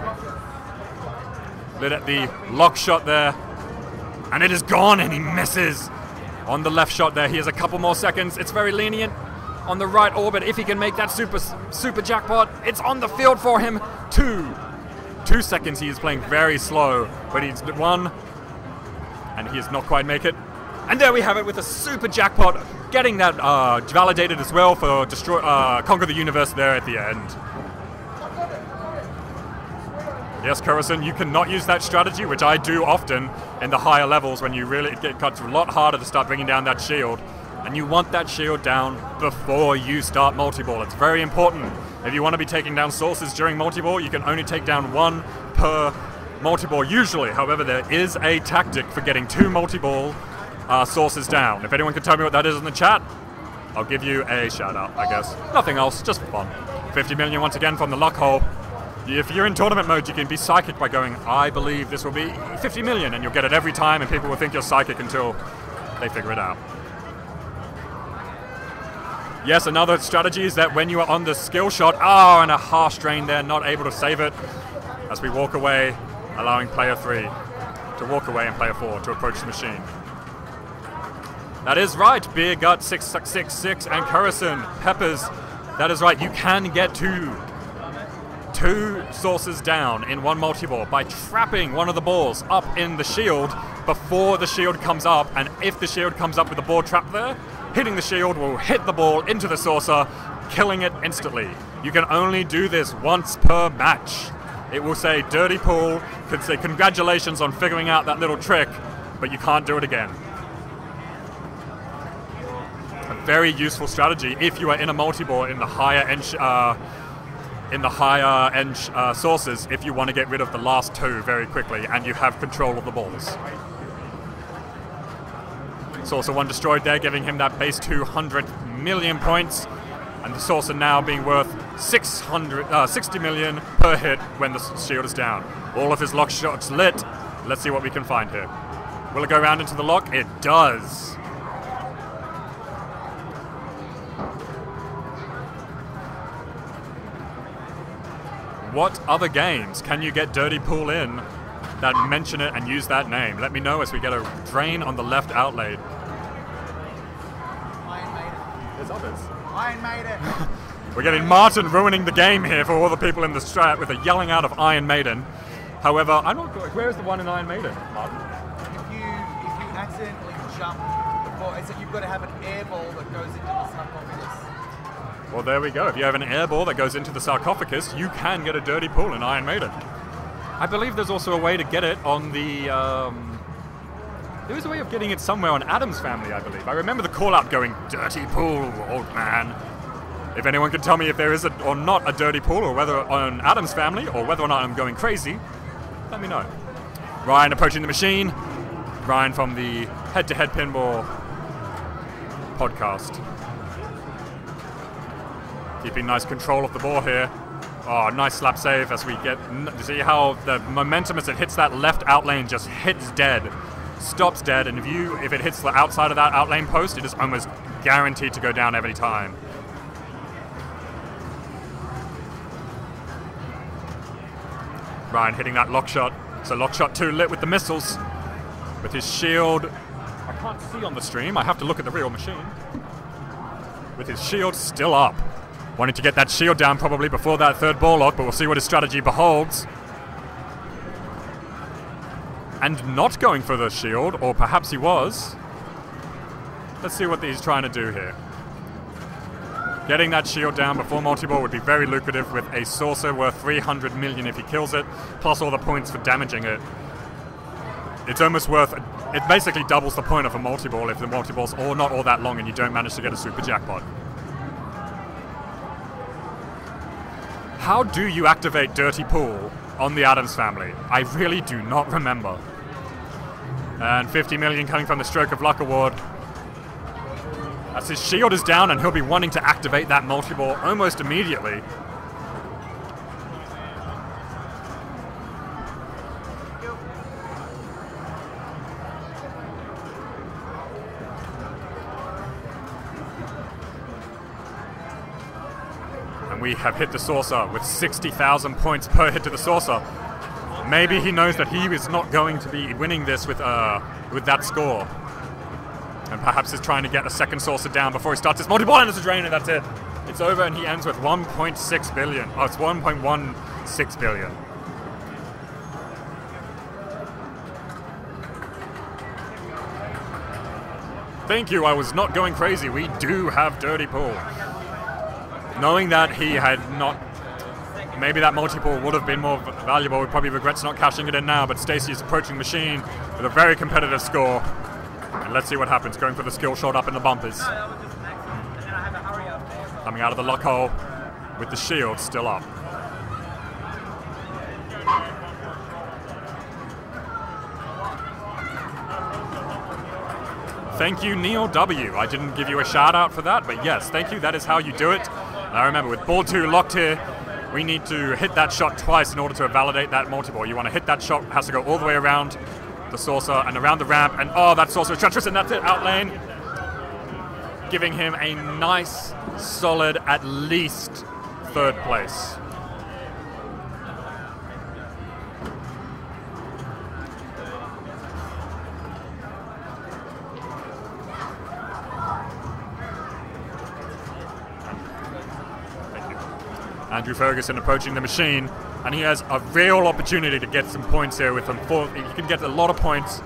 Lit at the lock shot there. And it is gone, and he misses. On the left shot there, he has a couple more seconds. It's very lenient. On the right orbit, if he can make that super jackpot, it's on the field for him. 2 seconds. He is playing very slow, but he's won. And he has not quite make it. And there we have it with a super jackpot, getting that validated as well for Conquer the Universe there at the end. Yes, Curison, you cannot use that strategy, which I do often in the higher levels when you really get cut a lot harder to start bringing down that shield. And you want that shield down before you start multi-ball. It's very important. If you want to be taking down sources during multi-ball, you can only take down 1 per multi-ball usually. However, there is a tactic for getting 2 multi-ball sources down. If anyone can tell me what that is in the chat, I'll give you a shout out, I guess. Nothing else, just for fun. 50 million once again from the lock hole. If you're in tournament mode, you can be psychic by going, I believe this will be 50 million, and you'll get it every time, and people will think you're psychic until they figure it out. Yes, another strategy is that when you are on the skill shot, and a harsh drain there, not able to save it. As we walk away, allowing player 3 to walk away and player 4 to approach the machine. That is right, Beer Gut 666 and Curison, Peppers. That is right, you can get 2 sources down in 1 multi-ball by trapping one of the balls up in the shield before the shield comes up, and if the shield comes up with the ball trapped there, hitting the shield will hit the ball into the saucer, killing it instantly. You can only do this once per match. It will say Dirty Pool, could say congratulations on figuring out that little trick, but you can't do it again. A very useful strategy if you are in a multi-ball in the higher end sources, if you want to get rid of the last 2 very quickly and you have control of the balls. Saucer 1 destroyed there, giving him that base 200 million points. And the saucer now being worth 60 million per hit when the shield is down. All of his lock shots lit. Let's see what we can find here. Will it go around into the lock? It does. What other games can you get Dirty Pool in that mention it and use that name? Let me know as we get a drain on the left outlay. There's others. Iron Maiden. We're getting Martin ruining the game here for all the people in the strat with a yelling out of Iron Maiden. However, I'm not sure. Where is the one in Iron Maiden, Martin? If you accidentally jump before, so you've got to have an air ball that goes into the sarcophagus. Well, there we go. If you have an air ball that goes into the sarcophagus, you can get a Dirty Pool in Iron Maiden. I believe there's also a way to get it on the... there was a way of getting it somewhere on Adam's Family, I believe. I remember the call-out going, Dirty Pool, old man. If anyone can tell me if there is or not a Dirty Pool, or whether on Adam's Family, or whether or not I'm going crazy, let me know. Ryan approaching the machine. Ryan from the head-to-head pinball podcast. Keeping nice control of the ball here. Oh, nice slap save as we get... See how the momentum as it hits that left out lane just hits dead. Stops dead, and if it hits the outside of that out lane post, it is almost guaranteed to go down every time. Ryan hitting that lock shot. So lock shot 2 lit with the missiles. With his shield... I can't see on the stream, I have to look at the real machine. With his shield still up. Wanting to get that shield down probably before that third ball lock, but we'll see what his strategy beholds. And not going for the shield, or perhaps he was. Let's see what he's trying to do here. Getting that shield down before multi-ball would be very lucrative with a saucer worth 300 million if he kills it, plus all the points for damaging it. It's almost worth... It basically doubles the point of a multi-ball if the multi-ball's not all that long and you don't manage to get a super jackpot. How do you activate Dirty Pool on the Addams family? I really do not remember. And 50 million coming from the Stroke of Luck award. As his shield is down and he'll be wanting to activate that multi-ball almost immediately. We have hit the saucer with 60,000 points per hit to the saucer. Maybe he knows that he is not going to be winning this with that score. And perhaps is trying to get a second saucer down before he starts his multi-ball, and it's a drain, and that's it. It's over, and he ends with 1.6 billion. Oh, it's 1.16 billion. Thank you, I was not going crazy. We do have Dirty Pool. Knowing that he had not... Maybe that multi-ball would have been more valuable. He probably regrets not cashing it in now, but Stacey is approaching machine with a very competitive score. And let's see what happens. Going for the skill shot up in the bumpers. Coming out of the lock hole with the shield still up. Thank you, Neil W. I didn't give you a shout out for that, but yes, thank you. That is how you do it. And I remember with ball 2 locked here, we need to hit that shot twice in order to validate that multi-ball. You want to hit that shot, it has to go all the way around the saucer and around the ramp, and oh, that saucer is treacherous, and that's it, out lane. Giving him a nice, solid, at least third place. Andrew Ferguson approaching the machine, and he has a real opportunity to get some points here with him. He can get a lot of points.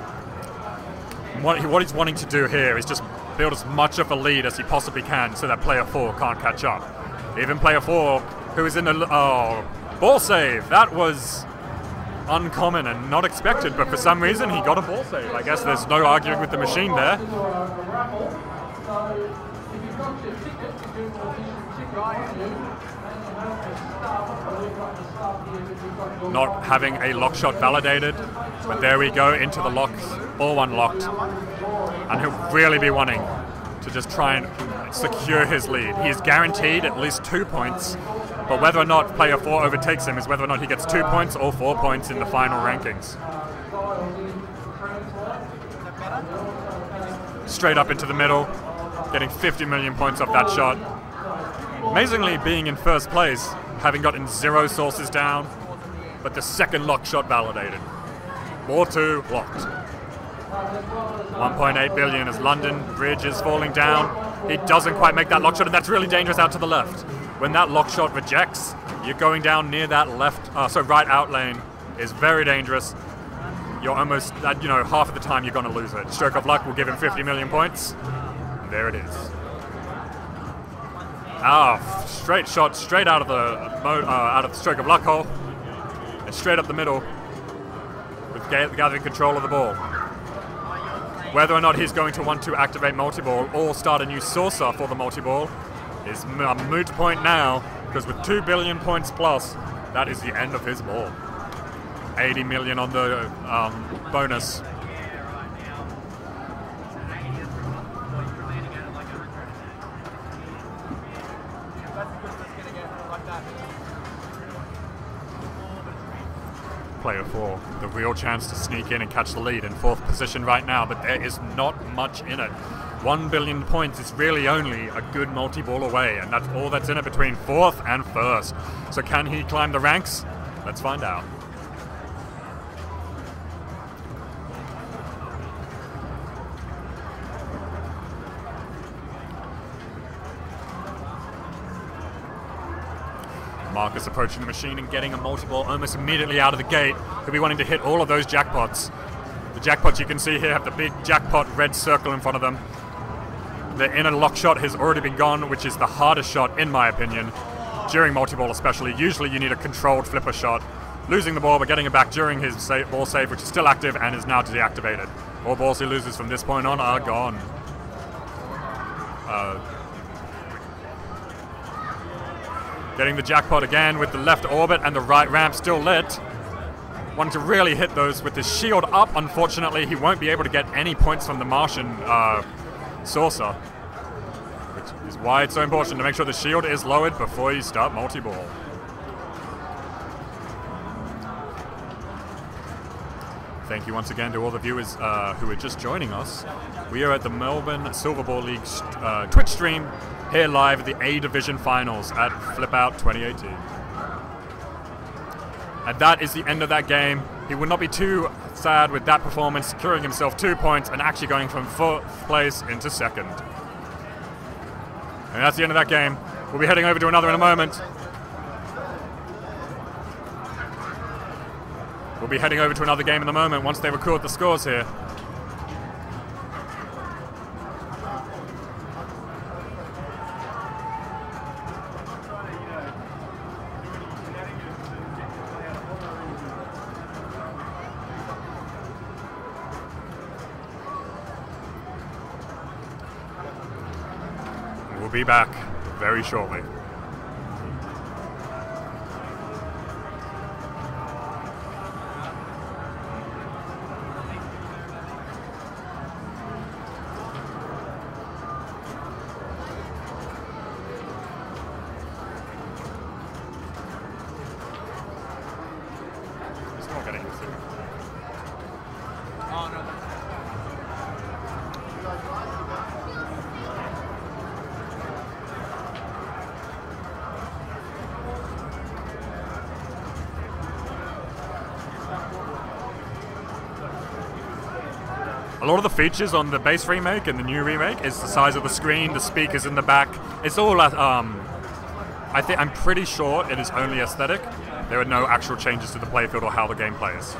And what he's wanting to do here is just build as much of a lead as he possibly can so that player 4 can't catch up. Even player 4, who is in the... Oh, ball save! That was uncommon and not expected, but for some reason he got a ball save. I guess there's no arguing with the machine there. Not having a lock shot validated, but there we go into the locks, all unlocked, and he'll really be wanting to just try and secure his lead. He is guaranteed at least 2 points, but whether or not player 4 overtakes him is whether or not he gets 2 points or 4 points in the final rankings. Straight up into the middle, getting 50 million points off that shot. Amazingly being in first place, having gotten 0 sources down, but the second lock shot validated. Ball 2 locked. 1.8 billion as London Bridge is falling down. He doesn't quite make that lock shot, and that's really dangerous out to the left. When that lock shot rejects, you're going down near that left, right out lane is very dangerous. You're almost, half of the time you're going to lose it. Stroke of Luck will give him 50 million points. And there it is. Straight shot, straight out of the Stroke of Luck hole. And straight up the middle with gathering control of the ball. Whether or not he's going to want to activate multi-ball or start a new saucer for the multi-ball is a moot point now, because with 2 billion points plus, that is the end of his ball. 80 million on the bonus. Player 4, the real chance to sneak in and catch the lead in 4th position right now, but there is not much in it. 1 billion points is really only a good multi-ball away, and that's all that's in it between 4th and 1st. So can he climb the ranks? Let's find out. Marcus approaching the machine and getting a multi-ball almost immediately out of the gate. He'll be wanting to hit all of those jackpots. The jackpots you can see here have the big jackpot red circle in front of them. The inner lock shot has already been gone, which is the hardest shot in my opinion, during multi-ball especially. Usually you need a controlled flipper shot. Losing the ball but getting it back during his ball save, which is still active and is now deactivated. All balls he loses from this point on are gone. Getting the jackpot again with the left orbit and the right ramp still lit. Wanting to really hit those with the shield up. Unfortunately, he won't be able to get any points from the Martian saucer, which is why it's so important to make sure the shield is lowered before you start multi-ball. Thank you once again to all the viewers who are just joining us. We are at the Melbourne Silverball League Twitch stream, here live at the A Division Finals at Flip Out 2018. And that is the end of that game. He would not be too sad with that performance, securing himself 2 points and actually going from 4th place into 2nd. And that's the end of that game. We'll be heading over to another in a moment. We'll be heading over to another game in a moment once they record the scores here. We'll be back very shortly. A lot of the features on the base remake and the new remake is the size of the screen, the speakers in the back. It's all I'm pretty sure it is only aesthetic. There are no actual changes to the playfield or how the game plays.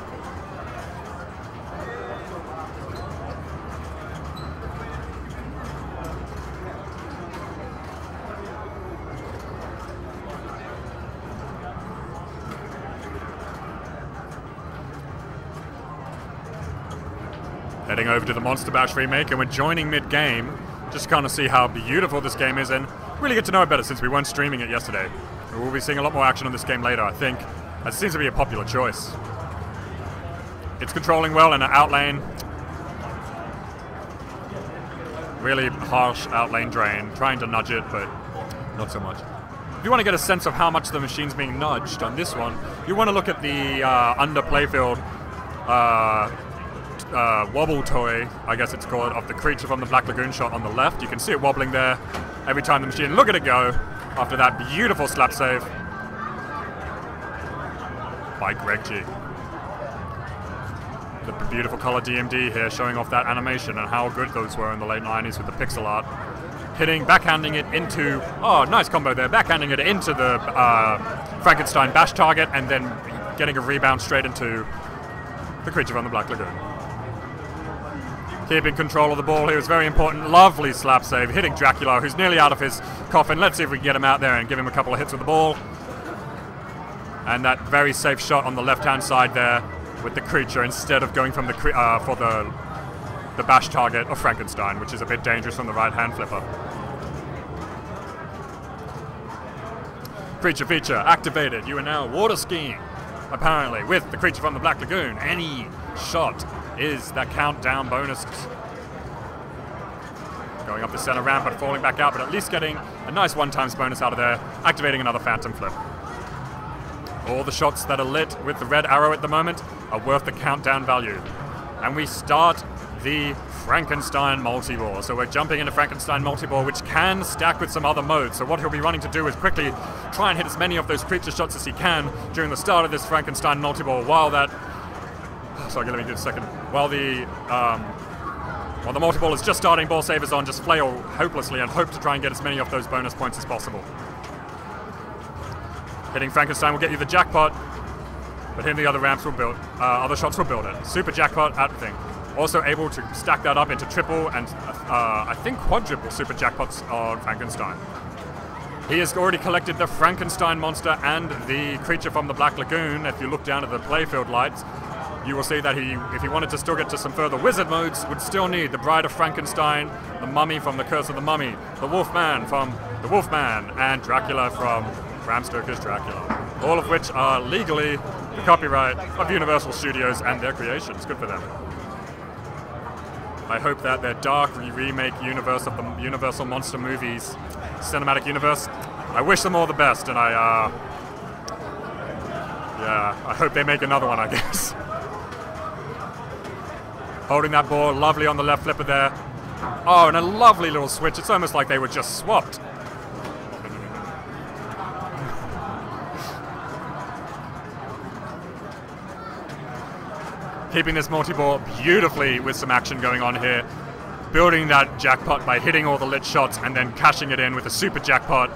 Heading over to the Monster Bash remake, and we're joining mid-game, just to kind of see how beautiful this game is and really get to know it better since we weren't streaming it yesterday. We'll be seeing a lot more action on this game later, I think, as it seems to be a popular choice. It's controlling well in an outlane. Really harsh outlane drain, trying to nudge it, but not so much. If you want to get a sense of how much the machine's being nudged on this one, you want to look at the under playfield wobble toy, I guess it's called, of the creature from the Black Lagoon shot on the left. You can see it wobbling there every time the machine. Look at it go after that beautiful slap save by Greg G. The beautiful color DMD here showing off that animation and how good those were in the late 90s with the pixel art. Hitting, backhanding it into, oh, nice combo there, backhanding it into the Frankenstein bash target and then getting a rebound straight into the creature from the Black Lagoon. Keeping control of the ball here is very important. Lovely slap save, hitting Dracula, who's nearly out of his coffin. Let's see if we can get him out there and give him a couple of hits with the ball. And that very safe shot on the left-hand side there with the creature instead of going from the for the bash target of Frankenstein, which is a bit dangerous on the right-hand flipper. Creature feature activated. You are now water skiing, apparently, with the creature from the Black Lagoon. Any shot is that countdown bonus. Going up the center ramp but falling back out, but at least getting a nice one-times bonus out of there, activating another Phantom Flip. All the shots that are lit with the red arrow at the moment are worth the countdown value. And we start the Frankenstein multi-ball. So we're jumping into Frankenstein multi-ball, which can stack with some other modes. So what he'll be running to do is quickly try and hit as many of those creature shots as he can during the start of this Frankenstein multi-ball, while that... Sorry, let me get a second. While the multi-ball is just starting, ball savers on, just flail hopelessly and hope to try and get as many of those bonus points as possible. Hitting Frankenstein will get you the jackpot, but hitting the other ramps will build, other shots will build it. Super jackpot at thing. Also able to stack that up into triple and I think quadruple super jackpots on Frankenstein. He has already collected the Frankenstein monster and the creature from the Black Lagoon. If you look down at the playfield lights, you will see that he, if he wanted to still get to some further wizard modes, would still need the Bride of Frankenstein, the Mummy from the Curse of the Mummy, the Wolfman from the Wolfman, and Dracula from Bram Stoker's Dracula. All of which are legally the copyright of Universal Studios and their creations. Good for them. I hope that their dark remake universe of the Universal Monster movies cinematic universe, I wish them all the best, and I hope they make another one, I guess. Holding that ball lovely on the left flipper there. Oh, and a lovely little switch. It's almost like they were just swapped. Keeping this multi-ball beautifully with some action going on here. Building that jackpot by hitting all the lit shots and then cashing it in with a super jackpot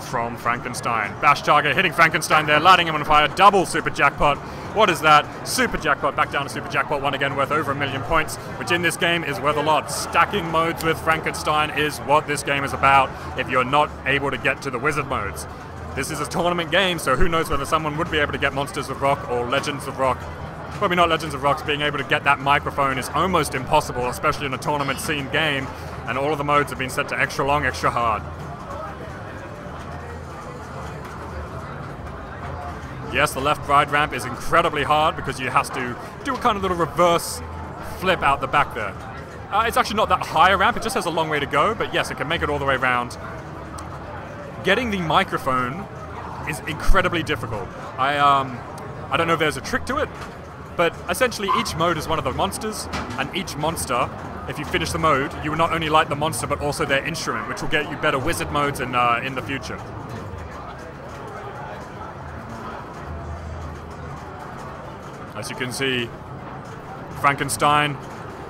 from Frankenstein. Bash target, hitting Frankenstein there, lighting him on fire, double super jackpot. What is that? Super jackpot, back down to super jackpot, one again worth over 1 million points, which in this game is worth a lot. Stacking modes with Frankenstein is what this game is about if you're not able to get to the wizard modes. This is a tournament game, so who knows whether someone would be able to get Monsters of Rock or Legends of Rock. Probably not Legends of Rock. Being able to get that microphone is almost impossible, especially in a tournament scene game, and all of the modes have been set to extra long, extra hard. Yes, the left ride ramp is incredibly hard because you have to do a kind of little reverse flip out the back there. It's actually not that high a ramp, it just has a long way to go, but yes, it can make it all the way around. Getting the microphone is incredibly difficult. I don't know if there's a trick to it, but essentially each mode is one of the monsters, and each monster, if you finish the mode, you will not only light the monster but also their instrument, which will get you better wizard modes in the future. As you can see, Frankenstein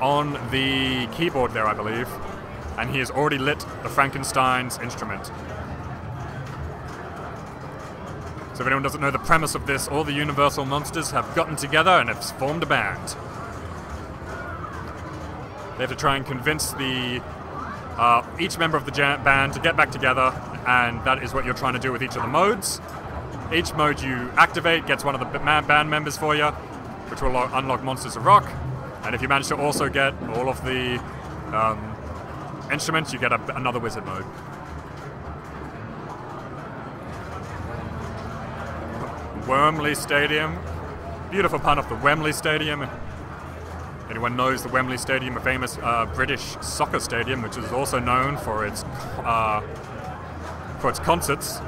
on the keyboard there, I believe, and he has already lit the Frankenstein's instrument. So if anyone doesn't know the premise of this, all the Universal monsters have gotten together and have formed a band. They have to try and convince the each member of the band to get back together, and that is what you're trying to do with each of the modes. Each mode you activate gets one of the band members for you, which will unlock Monsters of Rock. And if you manage to also get all of the instruments, you get another wizard mode. Wembley Stadium. Beautiful pun off the Wembley Stadium. Anyone knows the Wembley Stadium, a famous British soccer stadium, which is also known for its concerts.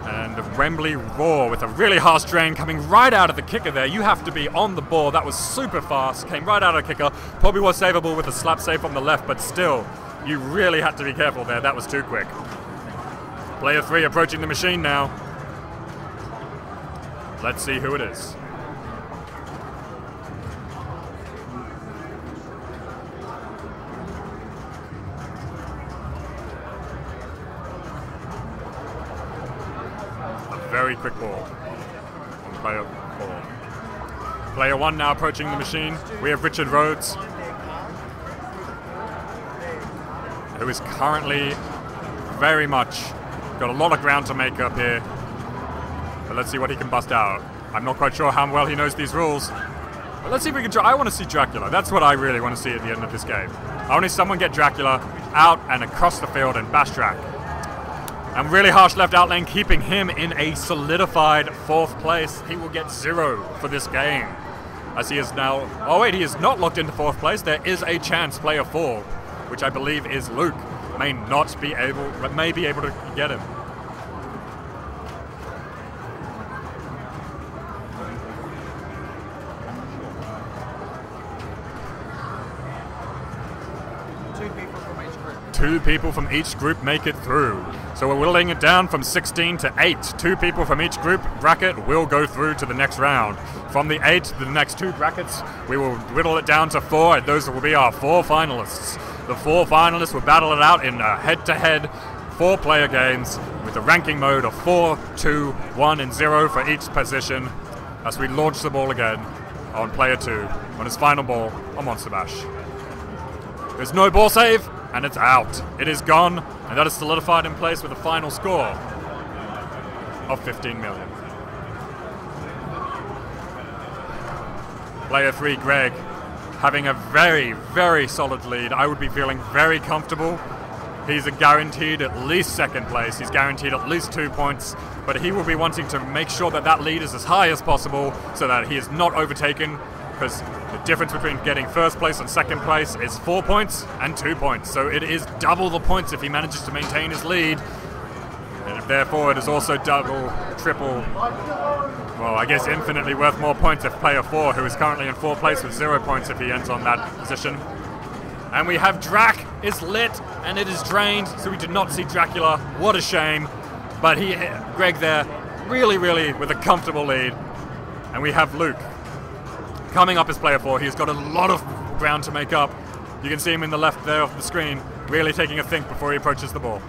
And the Wembley Roar with a really harsh drain coming right out of the kicker there. You have to be on the ball. That was super fast. Came right out of the kicker. Probably was savable with a slap save on the left, but still, you really had to be careful there. That was too quick. Player 3 approaching the machine now. Let's see who it is. Very quick ball on player 4. Player 1 now approaching the machine. We have Richard Rhodes, who is currently very much got a lot of ground to make up here. But let's see what he can bust out. I'm not quite sure how well he knows these rules. But let's see if we can try. I want to see Dracula. That's what I really want to see at the end of this game. I want to see someone get Dracula out and across the field and bash track. And really harsh left out lane, keeping him in a solidified 4th place. He will get 0 for this game. As he is now... Oh wait, he is not locked into 4th place. There is a chance player 4 which I believe is Luke, may be able to get him. Two people from each group make it through. So we're whittling it down from 16 to 8. 2 people from each group bracket will go through to the next round. From the 8 to the next 2 brackets, we will whittle it down to 4, and those will be our 4 finalists. The 4 finalists will battle it out in a head-to-head 4-player games with a ranking mode of 4, 2, 1, and 0 for each position as we launch the ball again on player 2 on his final ball on Monster Bash. There's no ball save, and it's out. It is gone, and that is solidified in place with a final score of 15 million. Player 3, Greg, having a very, very solid lead. I would be feeling very comfortable. He's a guaranteed at least 2nd place. He's guaranteed at least 2 points, but he will be wanting to make sure that that lead is as high as possible so that he is not overtaken, because the difference between getting 1st place and 2nd place is 4 points and 2 points. So it is double the points if he manages to maintain his lead. And therefore it is also double, triple, well, I guess infinitely worth more points if player 4, who is currently in 4th place with 0 points if he ends on that position. And we have Drac is lit and it is drained, so we did not see Dracula. What a shame. But Greg there, really, really with a comfortable lead. And we have Luke coming up as player 4. He's got a lot of ground to make up. You can see him in the left there of the screen, really taking a think before he approaches the ball.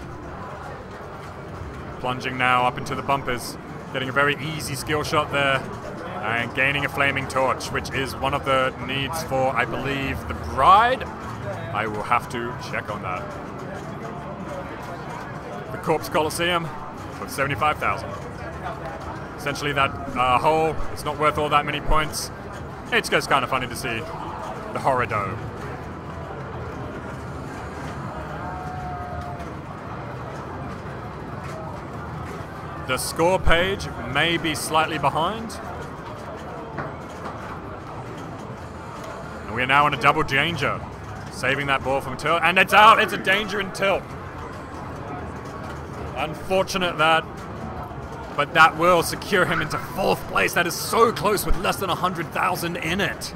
Plunging now up into the bumpers, getting a very easy skill shot there, and gaining a flaming torch, which is one of the needs for, I believe, the bride. I will have to check on that. The Corpse Coliseum for 75,000. Essentially that hole, it's not worth all that many points. It's just kind of funny to see the horror dome. The score page may be slightly behind. And we are now in a double danger. Saving that ball from tilt. And it's out! It's a danger in tilt. Unfortunate that. But that will secure him into 4th place. That is so close with less than 100,000 in it.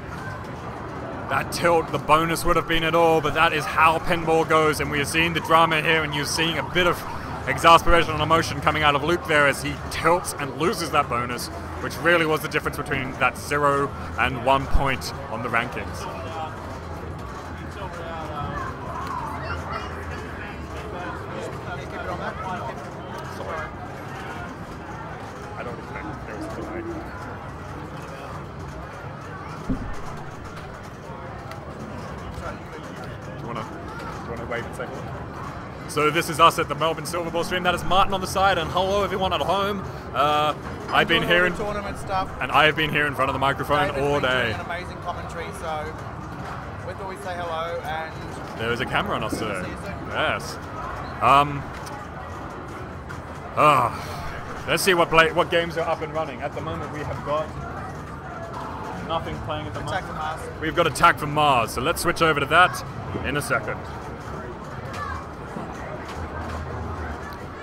That tilt, the bonus would have been it all, but that is how pinball goes. And we are seeing the drama here, and you're seeing a bit of exasperation and emotion coming out of Luke there as he tilts and loses that bonus, which really was the difference between that 0 and 1 point on the rankings. So this is us at the Melbourne Silverball stream. That is Martin on the side, and hello everyone at home. I've been here tournament stuff, and I have been here in front of the microphone all day. An amazing commentary, so we thought we'd say hello. And there is a camera on us today. Yes. Let's see what games are up and running. At the moment, we have got nothing playing at the moment. Attack from Mars. We've got Attack from Mars, so let's switch over to that in a second.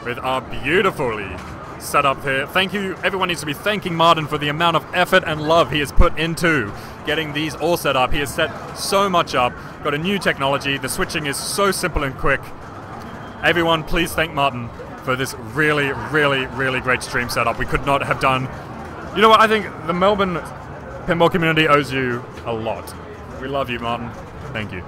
With our beautifully set up here. Thank you. Everyone needs to be thanking Martin for the amount of effort and love he has put into getting these all set up. He has set so much up. Got a new technology. The switching is so simple and quick. Everyone, please thank Martin for this really, really, really great stream setup. We could not have done... You know what? I think the Melbourne pinball community owes you a lot. We love you, Martin. Thank you.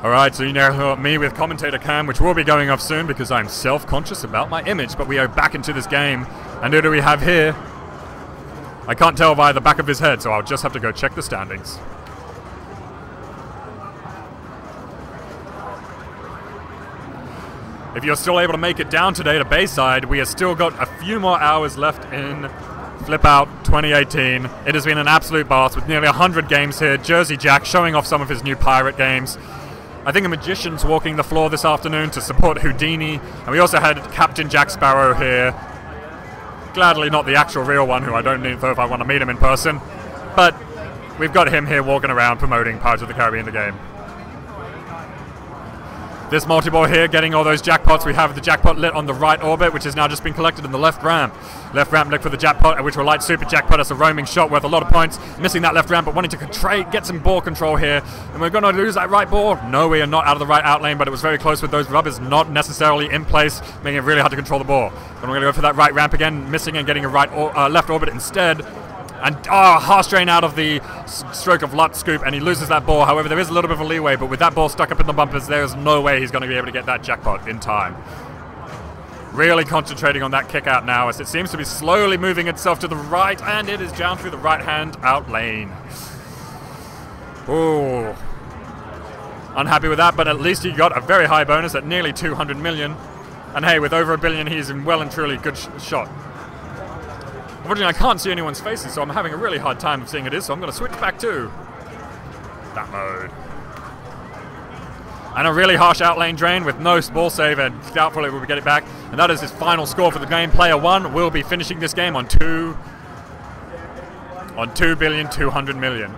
Alright, so you now hear me with commentator cam, which will be going off soon because I'm self-conscious about my image, but we are back into this game. And who do we have here? I can't tell by the back of his head, so I'll just have to go check the standings. If you're still able to make it down today to Bayside, we have still got a few more hours left in Flip Out 2018. It has been an absolute blast with nearly 100 games here. Jersey Jack showing off some of his new pirate games. I think a magician's walking the floor this afternoon to support Houdini. And we also had Captain Jack Sparrow here. Gladly not the actual real one, who I don't know if I want to meet him in person. But we've got him here walking around promoting Pirates of the Caribbean the game. This multi-ball here getting all those jackpots. We have the jackpot lit on the right orbit, which has now just been collected in the left ramp. Left ramp look for the jackpot, which will light super jackpot as a roaming shot worth a lot of points. Missing that left ramp, but wanting to get some ball control here. And we're going to lose that right ball. No, we are not out of the right out lane, but it was very close with those rubbers not necessarily in place, making it really hard to control the ball. And we're going to go for that right ramp again, missing and getting a left orbit instead. And harsh drain out of the stroke of luck scoop, and he loses that ball. However, there is a little bit of a leeway, but with that ball stuck up in the bumpers, there is no way he's going to be able to get that jackpot in time. Really concentrating on that kick out now, as it seems to be slowly moving itself to the right, and it is down through the right hand out lane. Ooh. Unhappy with that, but at least he got a very high bonus at nearly 200 million. And hey, with over $1 billion, he's in well and truly good shot. Unfortunately, I can't see anyone's faces, so I'm having a really hard time of seeing it is, so I'm going to switch back to that mode. And a really harsh outlane drain with no ball save, and doubtfully we will get it back. And that is his final score for the game. Player 1 will be finishing this game on 2,200 million.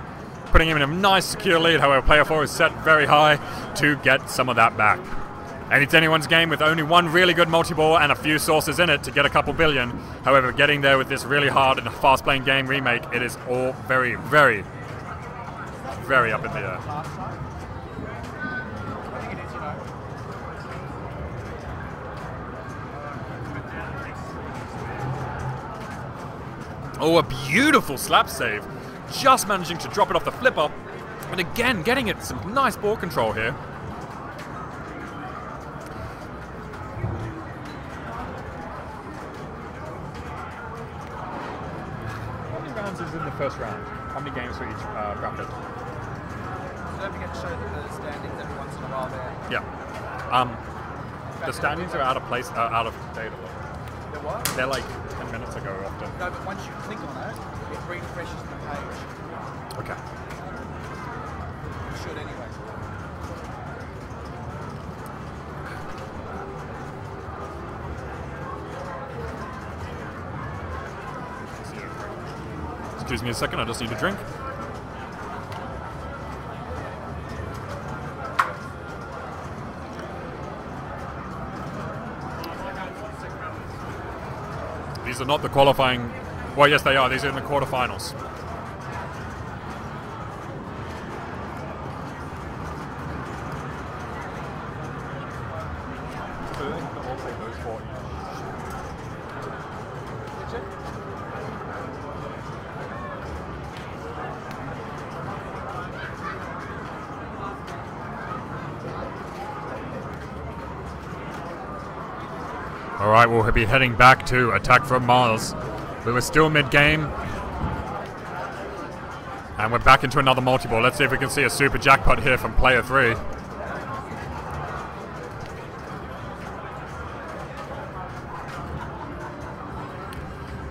Putting him in a nice secure lead. However, player 4 is set very high to get some of that back. And it's anyone's game with only one really good multi-ball and a few sources in it to get a couple billion. However, getting there with this really hard and fast-playing game remake, it is all very, very, very up in the air. Oh, a beautiful slap save. Just managing to drop it off the flipper. And again, getting it some nice ball control here. Is in the first round. How many games for each bracket? So don't forget to show the standings every once in a while there. Yeah. The standings are out of place, out of date. They're what? They're like 10 minutes ago often. No, but once you click on it, it refreshes the page. Okay. It should anyway. Excuse me a second, I just need a drink. These are not the qualifying... Well, yes, they are. These are in the quarterfinals. Alright, we'll be heading back to Attack from Mars. We were still mid-game. And we're back into another multi-ball. Let's see if we can see a super jackpot here from player 3.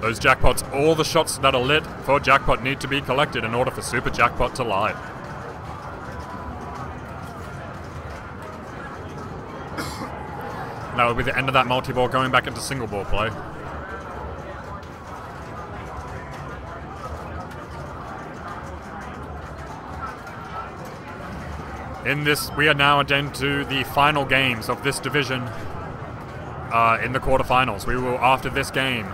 Those jackpots, all the shots that are lit for jackpot need to be collected in order for super jackpot to light. That will be the end of that multi-ball, going back into single ball play. In this, we are now into the final games of this division in the quarterfinals. We will, after this game,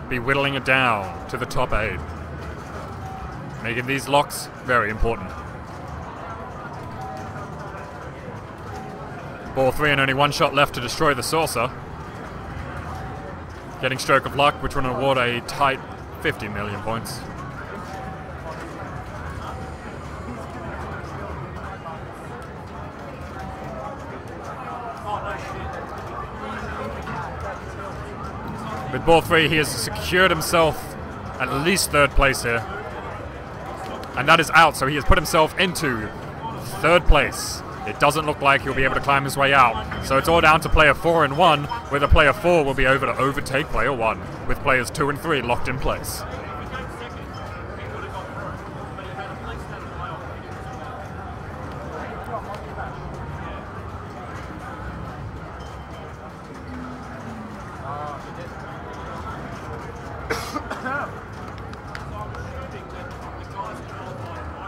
be whittling it down to the top 8. Making these locks very important. Ball 3 and only one shot left to destroy the saucer. Getting stroke of luck, which will award a tight 50 million points. With ball 3, he has secured himself at least 3rd place here. And that is out, so he has put himself into 3rd place. It doesn't look like he'll be able to climb his way out. So it's all down to player 4 and 1, where the player 4 will be able to overtake player 1, with players 2 and 3 locked in place.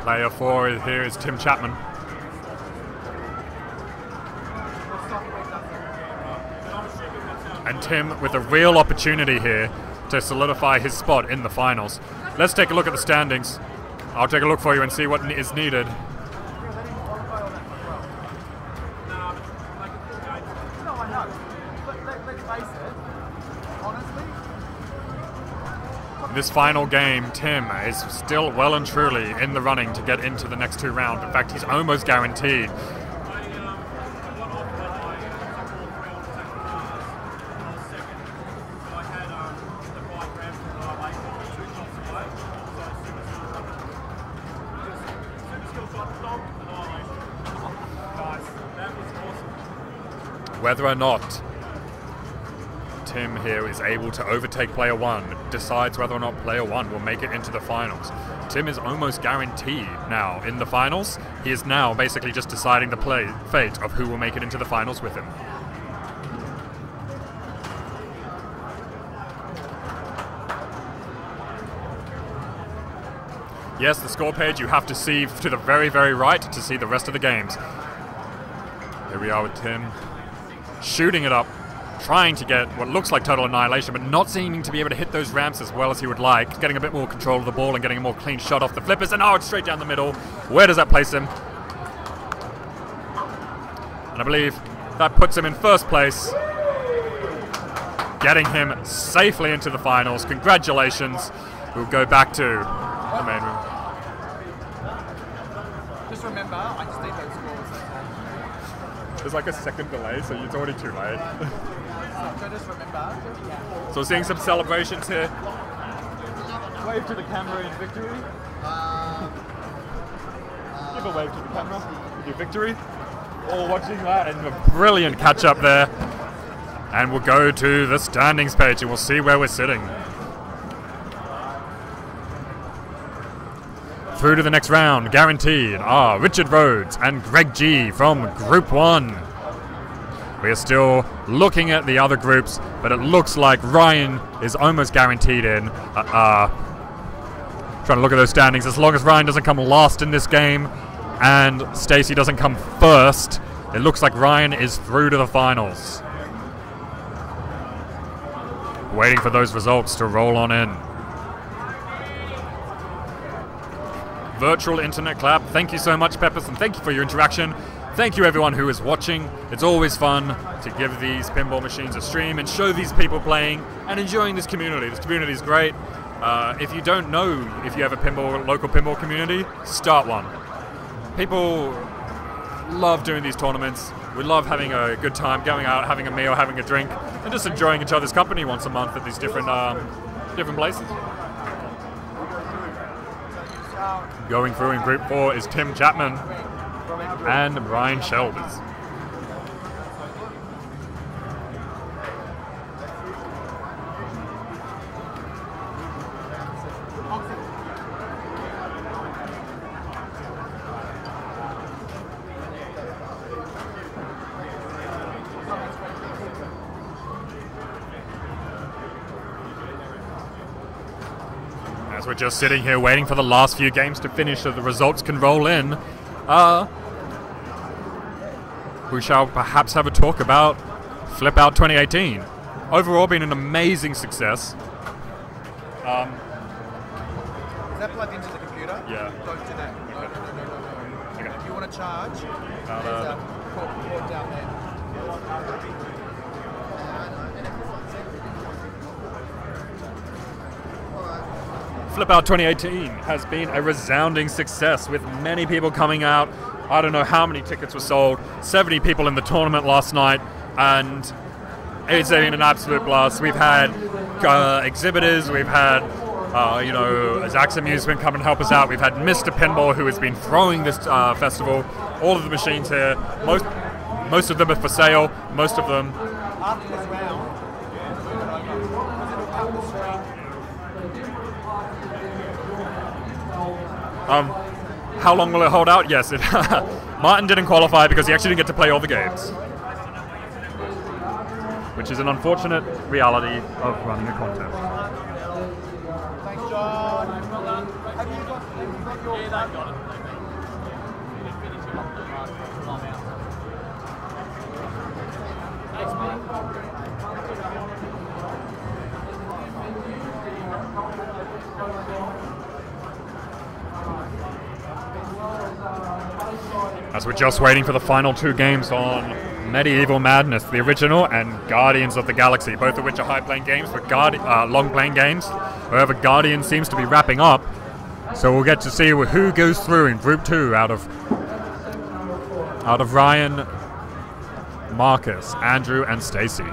Player 4 here is Tim Chapman. And Tim with a real opportunity here to solidify his spot in the finals. Let's take a look at the standings. I'll take a look for you and see what is needed. This final game, Tim is still well and truly in the running to get into the next 2 rounds. In fact, he's almost guaranteed. Whether or not Tim here is able to overtake player 1 decides whether or not player 1 will make it into the finals. Tim is almost guaranteed now in the finals. He is now basically just deciding the fate of who will make it into the finals with him. Yes, the score page you have to see to the very, very right to see the rest of the games. Here we are with Tim shooting it up, trying to get what looks like total annihilation, but not seeming to be able to hit those ramps as well as he would like. Getting a bit more control of the ball and getting a more clean shot off the flippers, and it's straight down the middle. Where does that place him? And I believe that puts him in first place, getting him safely into the finals. Congratulations. We'll go back to the main room. Just remember, I just need those scores. There's like a second delay, so it's already too late. So just remember. So we're seeing some celebrations here. Wave to the camera in victory. Give a wave to the camera with your victory. All watching that, and a brilliant catch up there. And we'll go to the standings page and we'll see where we're sitting. Through to the next round, guaranteed, are Richard Rhodes and Greg G from Group 1. We are still looking at the other groups, but it looks like Ryan is almost guaranteed in. Trying to look at those standings. As long as Ryan doesn't come last in this game and Stacey doesn't come first, it looks like Ryan is through to the finals. Waiting for those results to roll on in. Virtual internet clap. Thank you so much, Peppers, and thank you for your interaction. Thank you everyone who is watching. It's always fun to give these pinball machines a stream and show these people playing and enjoying this community. This community is great. If you don't know if you have a local pinball community, start one. People love doing these tournaments. We love having a good time, going out, having a meal, having a drink, and just enjoying each other's company once a month at these different places. Going through in Group 4 is Tim Chapman and Ryan Shelbers. We're just sitting here waiting for the last few games to finish so the results can roll in. We shall perhaps have a talk about Flip Out 2018. Overall, been an amazing success. Is that plugged into the computer? Yeah. Don't do that. No. Okay. If you want to charge, there's a port down there. Flip Out 2018 has been a resounding success with many people coming out. I don't know how many tickets were sold. 70 people in the tournament last night, and it's been an absolute blast. We've had exhibitors, we've had Zach's Amusement come and help us out. We've had Mr. Pinball, who has been throwing this festival. All of the machines here, most of them are for sale. Most of them. After this round, how long will it hold out? Yes, Martin didn't qualify because he actually didn't get to play all the games, which is an unfortunate reality of running a contest. thanks, John. Have you got your... Yeah, they got it. Thanks, mate. As we're just waiting for the final 2 games on Medieval Madness, the original, and Guardians of the Galaxy, both of which are high-playing games, but long-playing games. However, Guardians seems to be wrapping up, so we'll get to see who goes through in Group 2 out of Ryan, Marcus, Andrew, and Stacy.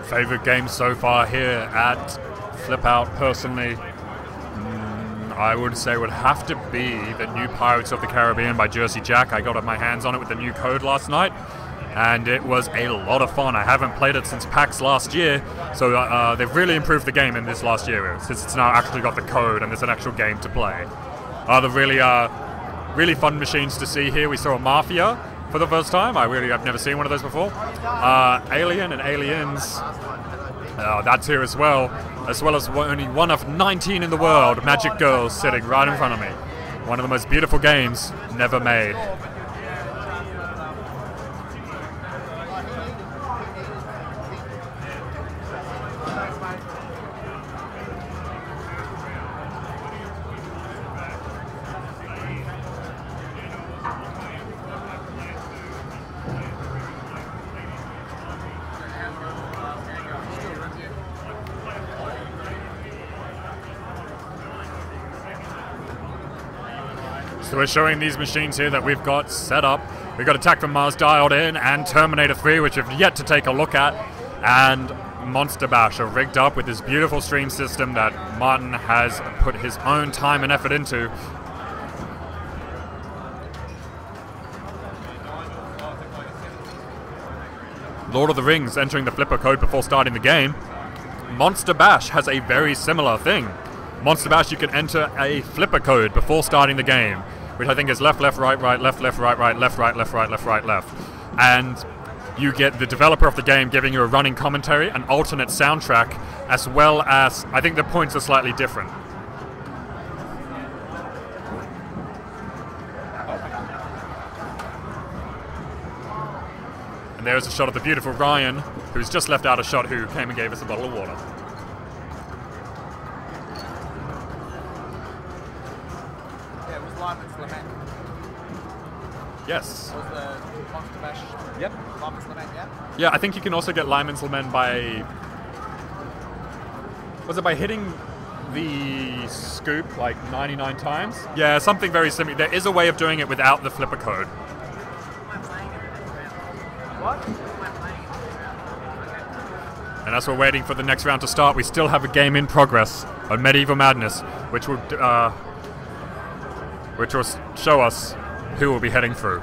Favorite game so far here at Flip Out, personally, I would say would have to be the new Pirates of the Caribbean by Jersey Jack. I got my hands on it with the new code last night, and it was a lot of fun. I haven't played it since PAX last year, so they've really improved the game in this last year, since it's now actually got the code and there's an actual game to play. The really fun machines to see here. We saw a Mafia for the first time. I've never seen one of those before. Alien and Aliens, that's here as well as only one of 19 in the world, Magic Girls, sitting right in front of me. One of the most beautiful games never made. So we're showing these machines here that we've got set up. We've got Attack from Mars dialed in, and Terminator 3, which we've yet to take a look at, and Monster Bash are rigged up with this beautiful stream system that Martin has put his own time and effort into. Lord of the Rings entering the flipper code before starting the game. Monster Bash has a very similar thing. Monster Bash, you can enter a flipper code before starting the game, which I think is left, left, right, right, left, left, right, right, left, right, left, right, left, right, left. And you get the developer of the game giving you a running commentary, an alternate soundtrack, as well as, I think the points are slightly different. And there's a shot of the beautiful Ryan, who's just left out a shot, who came and gave us a bottle of water. Lyman's Lament. Yes. Was the Monster Bash? Yep. Lyman's Lament, yeah? Yeah, I think you can also get Lyman's Lament by... Was it by hitting the scoop like 99 times? Yeah, something very similar. There is a way of doing it without the flipper code. What? And as we're waiting for the next round to start, we still have a game in progress on Medieval Madness, which will show us who will be heading through.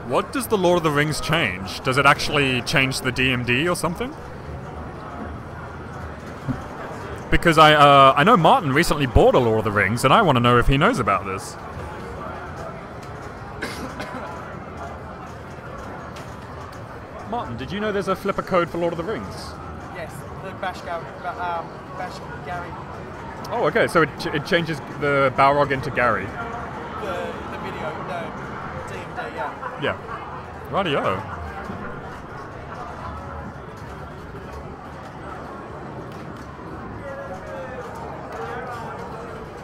What does the Lord of the Rings change? Does it actually change the DMD or something? Because I know Martin recently bought a Lord of the Rings, and I want to know if he knows about this. Martin, did you know there's a flipper code for Lord of the Rings? Yes, the Bash Gary. Oh, okay, so it changes the Balrog into Gary. The video, no, DMD, yeah. Yeah. Rightio.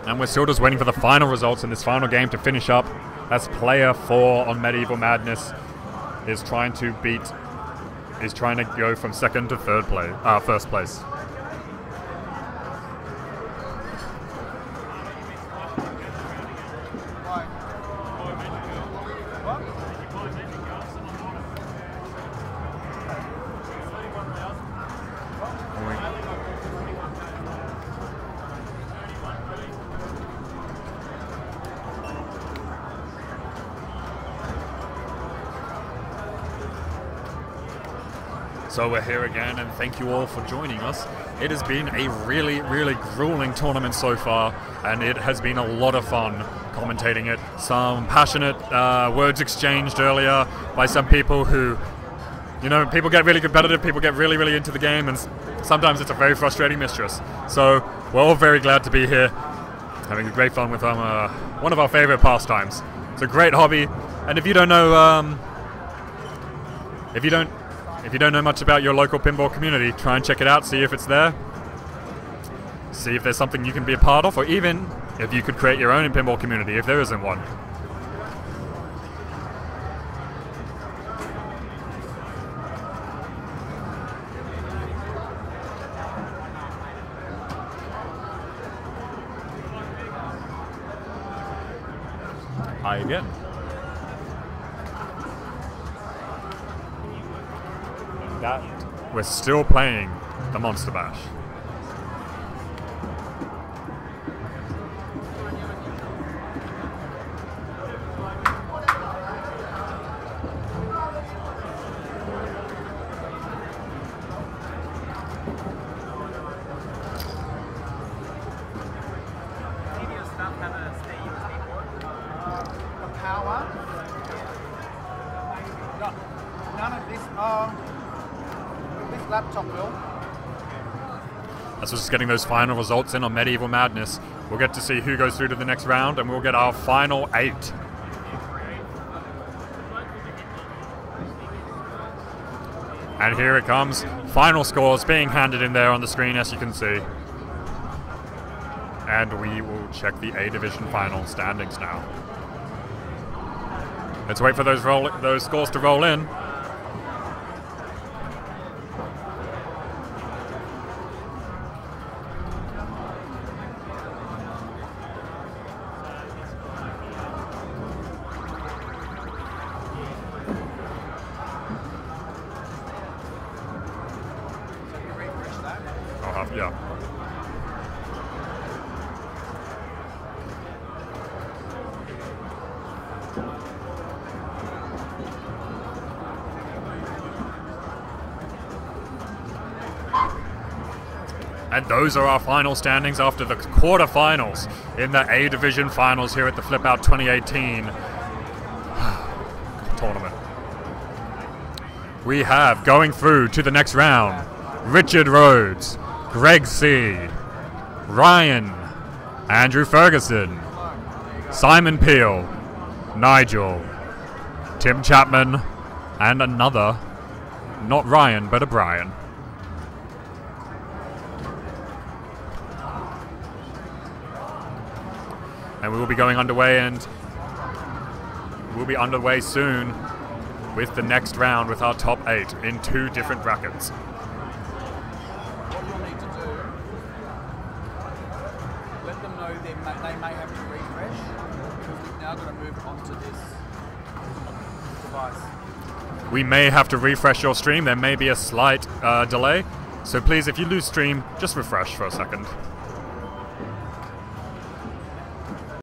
And we're still just waiting for the final results in this final game to finish up, as player 4 on Medieval Madness is trying to go from second to first place. So we're here again, and thank you all for joining us. It has been a really, really grueling tournament so far, and it has been a lot of fun commentating it. Some passionate words exchanged earlier by some people who, people get really competitive, people get really, really into the game, and sometimes it's a very frustrating mistress. So we're all very glad to be here, having a great fun with one of our favorite pastimes. It's a great hobby, and if you don't know, if you don't know much about your local pinball community, try and check it out, see if it's there. See if there's something you can be a part of, or even if you could create your own pinball community if there isn't one. Hi again. That we're still playing the Monster Bash. Laptop will. As we're just getting those final results in on Medieval Madness, we'll get to see who goes through to the next round, and we'll get our final 8. And here it comes. Final scores being handed in there on the screen, as you can see. And we will check the A Division final standings now. Let's wait for those scores to roll in. Yeah. And those are our final standings after the quarterfinals in the A Division finals here at the Flip Out 2018 tournament. We have going through to the next round Richard Rhodes, Greg C., Ryan, Andrew Ferguson, Simon Peel, Nigel, Tim Chapman, and another, not Ryan, but a Brian. And we will be going underway, and we'll be underway soon with the next round with our top 8 in 2 different brackets. They may have to refresh because we've now got to move on to this device. We may have to refresh your stream. There may be a slight delay. So please, if you lose stream, just refresh for a second.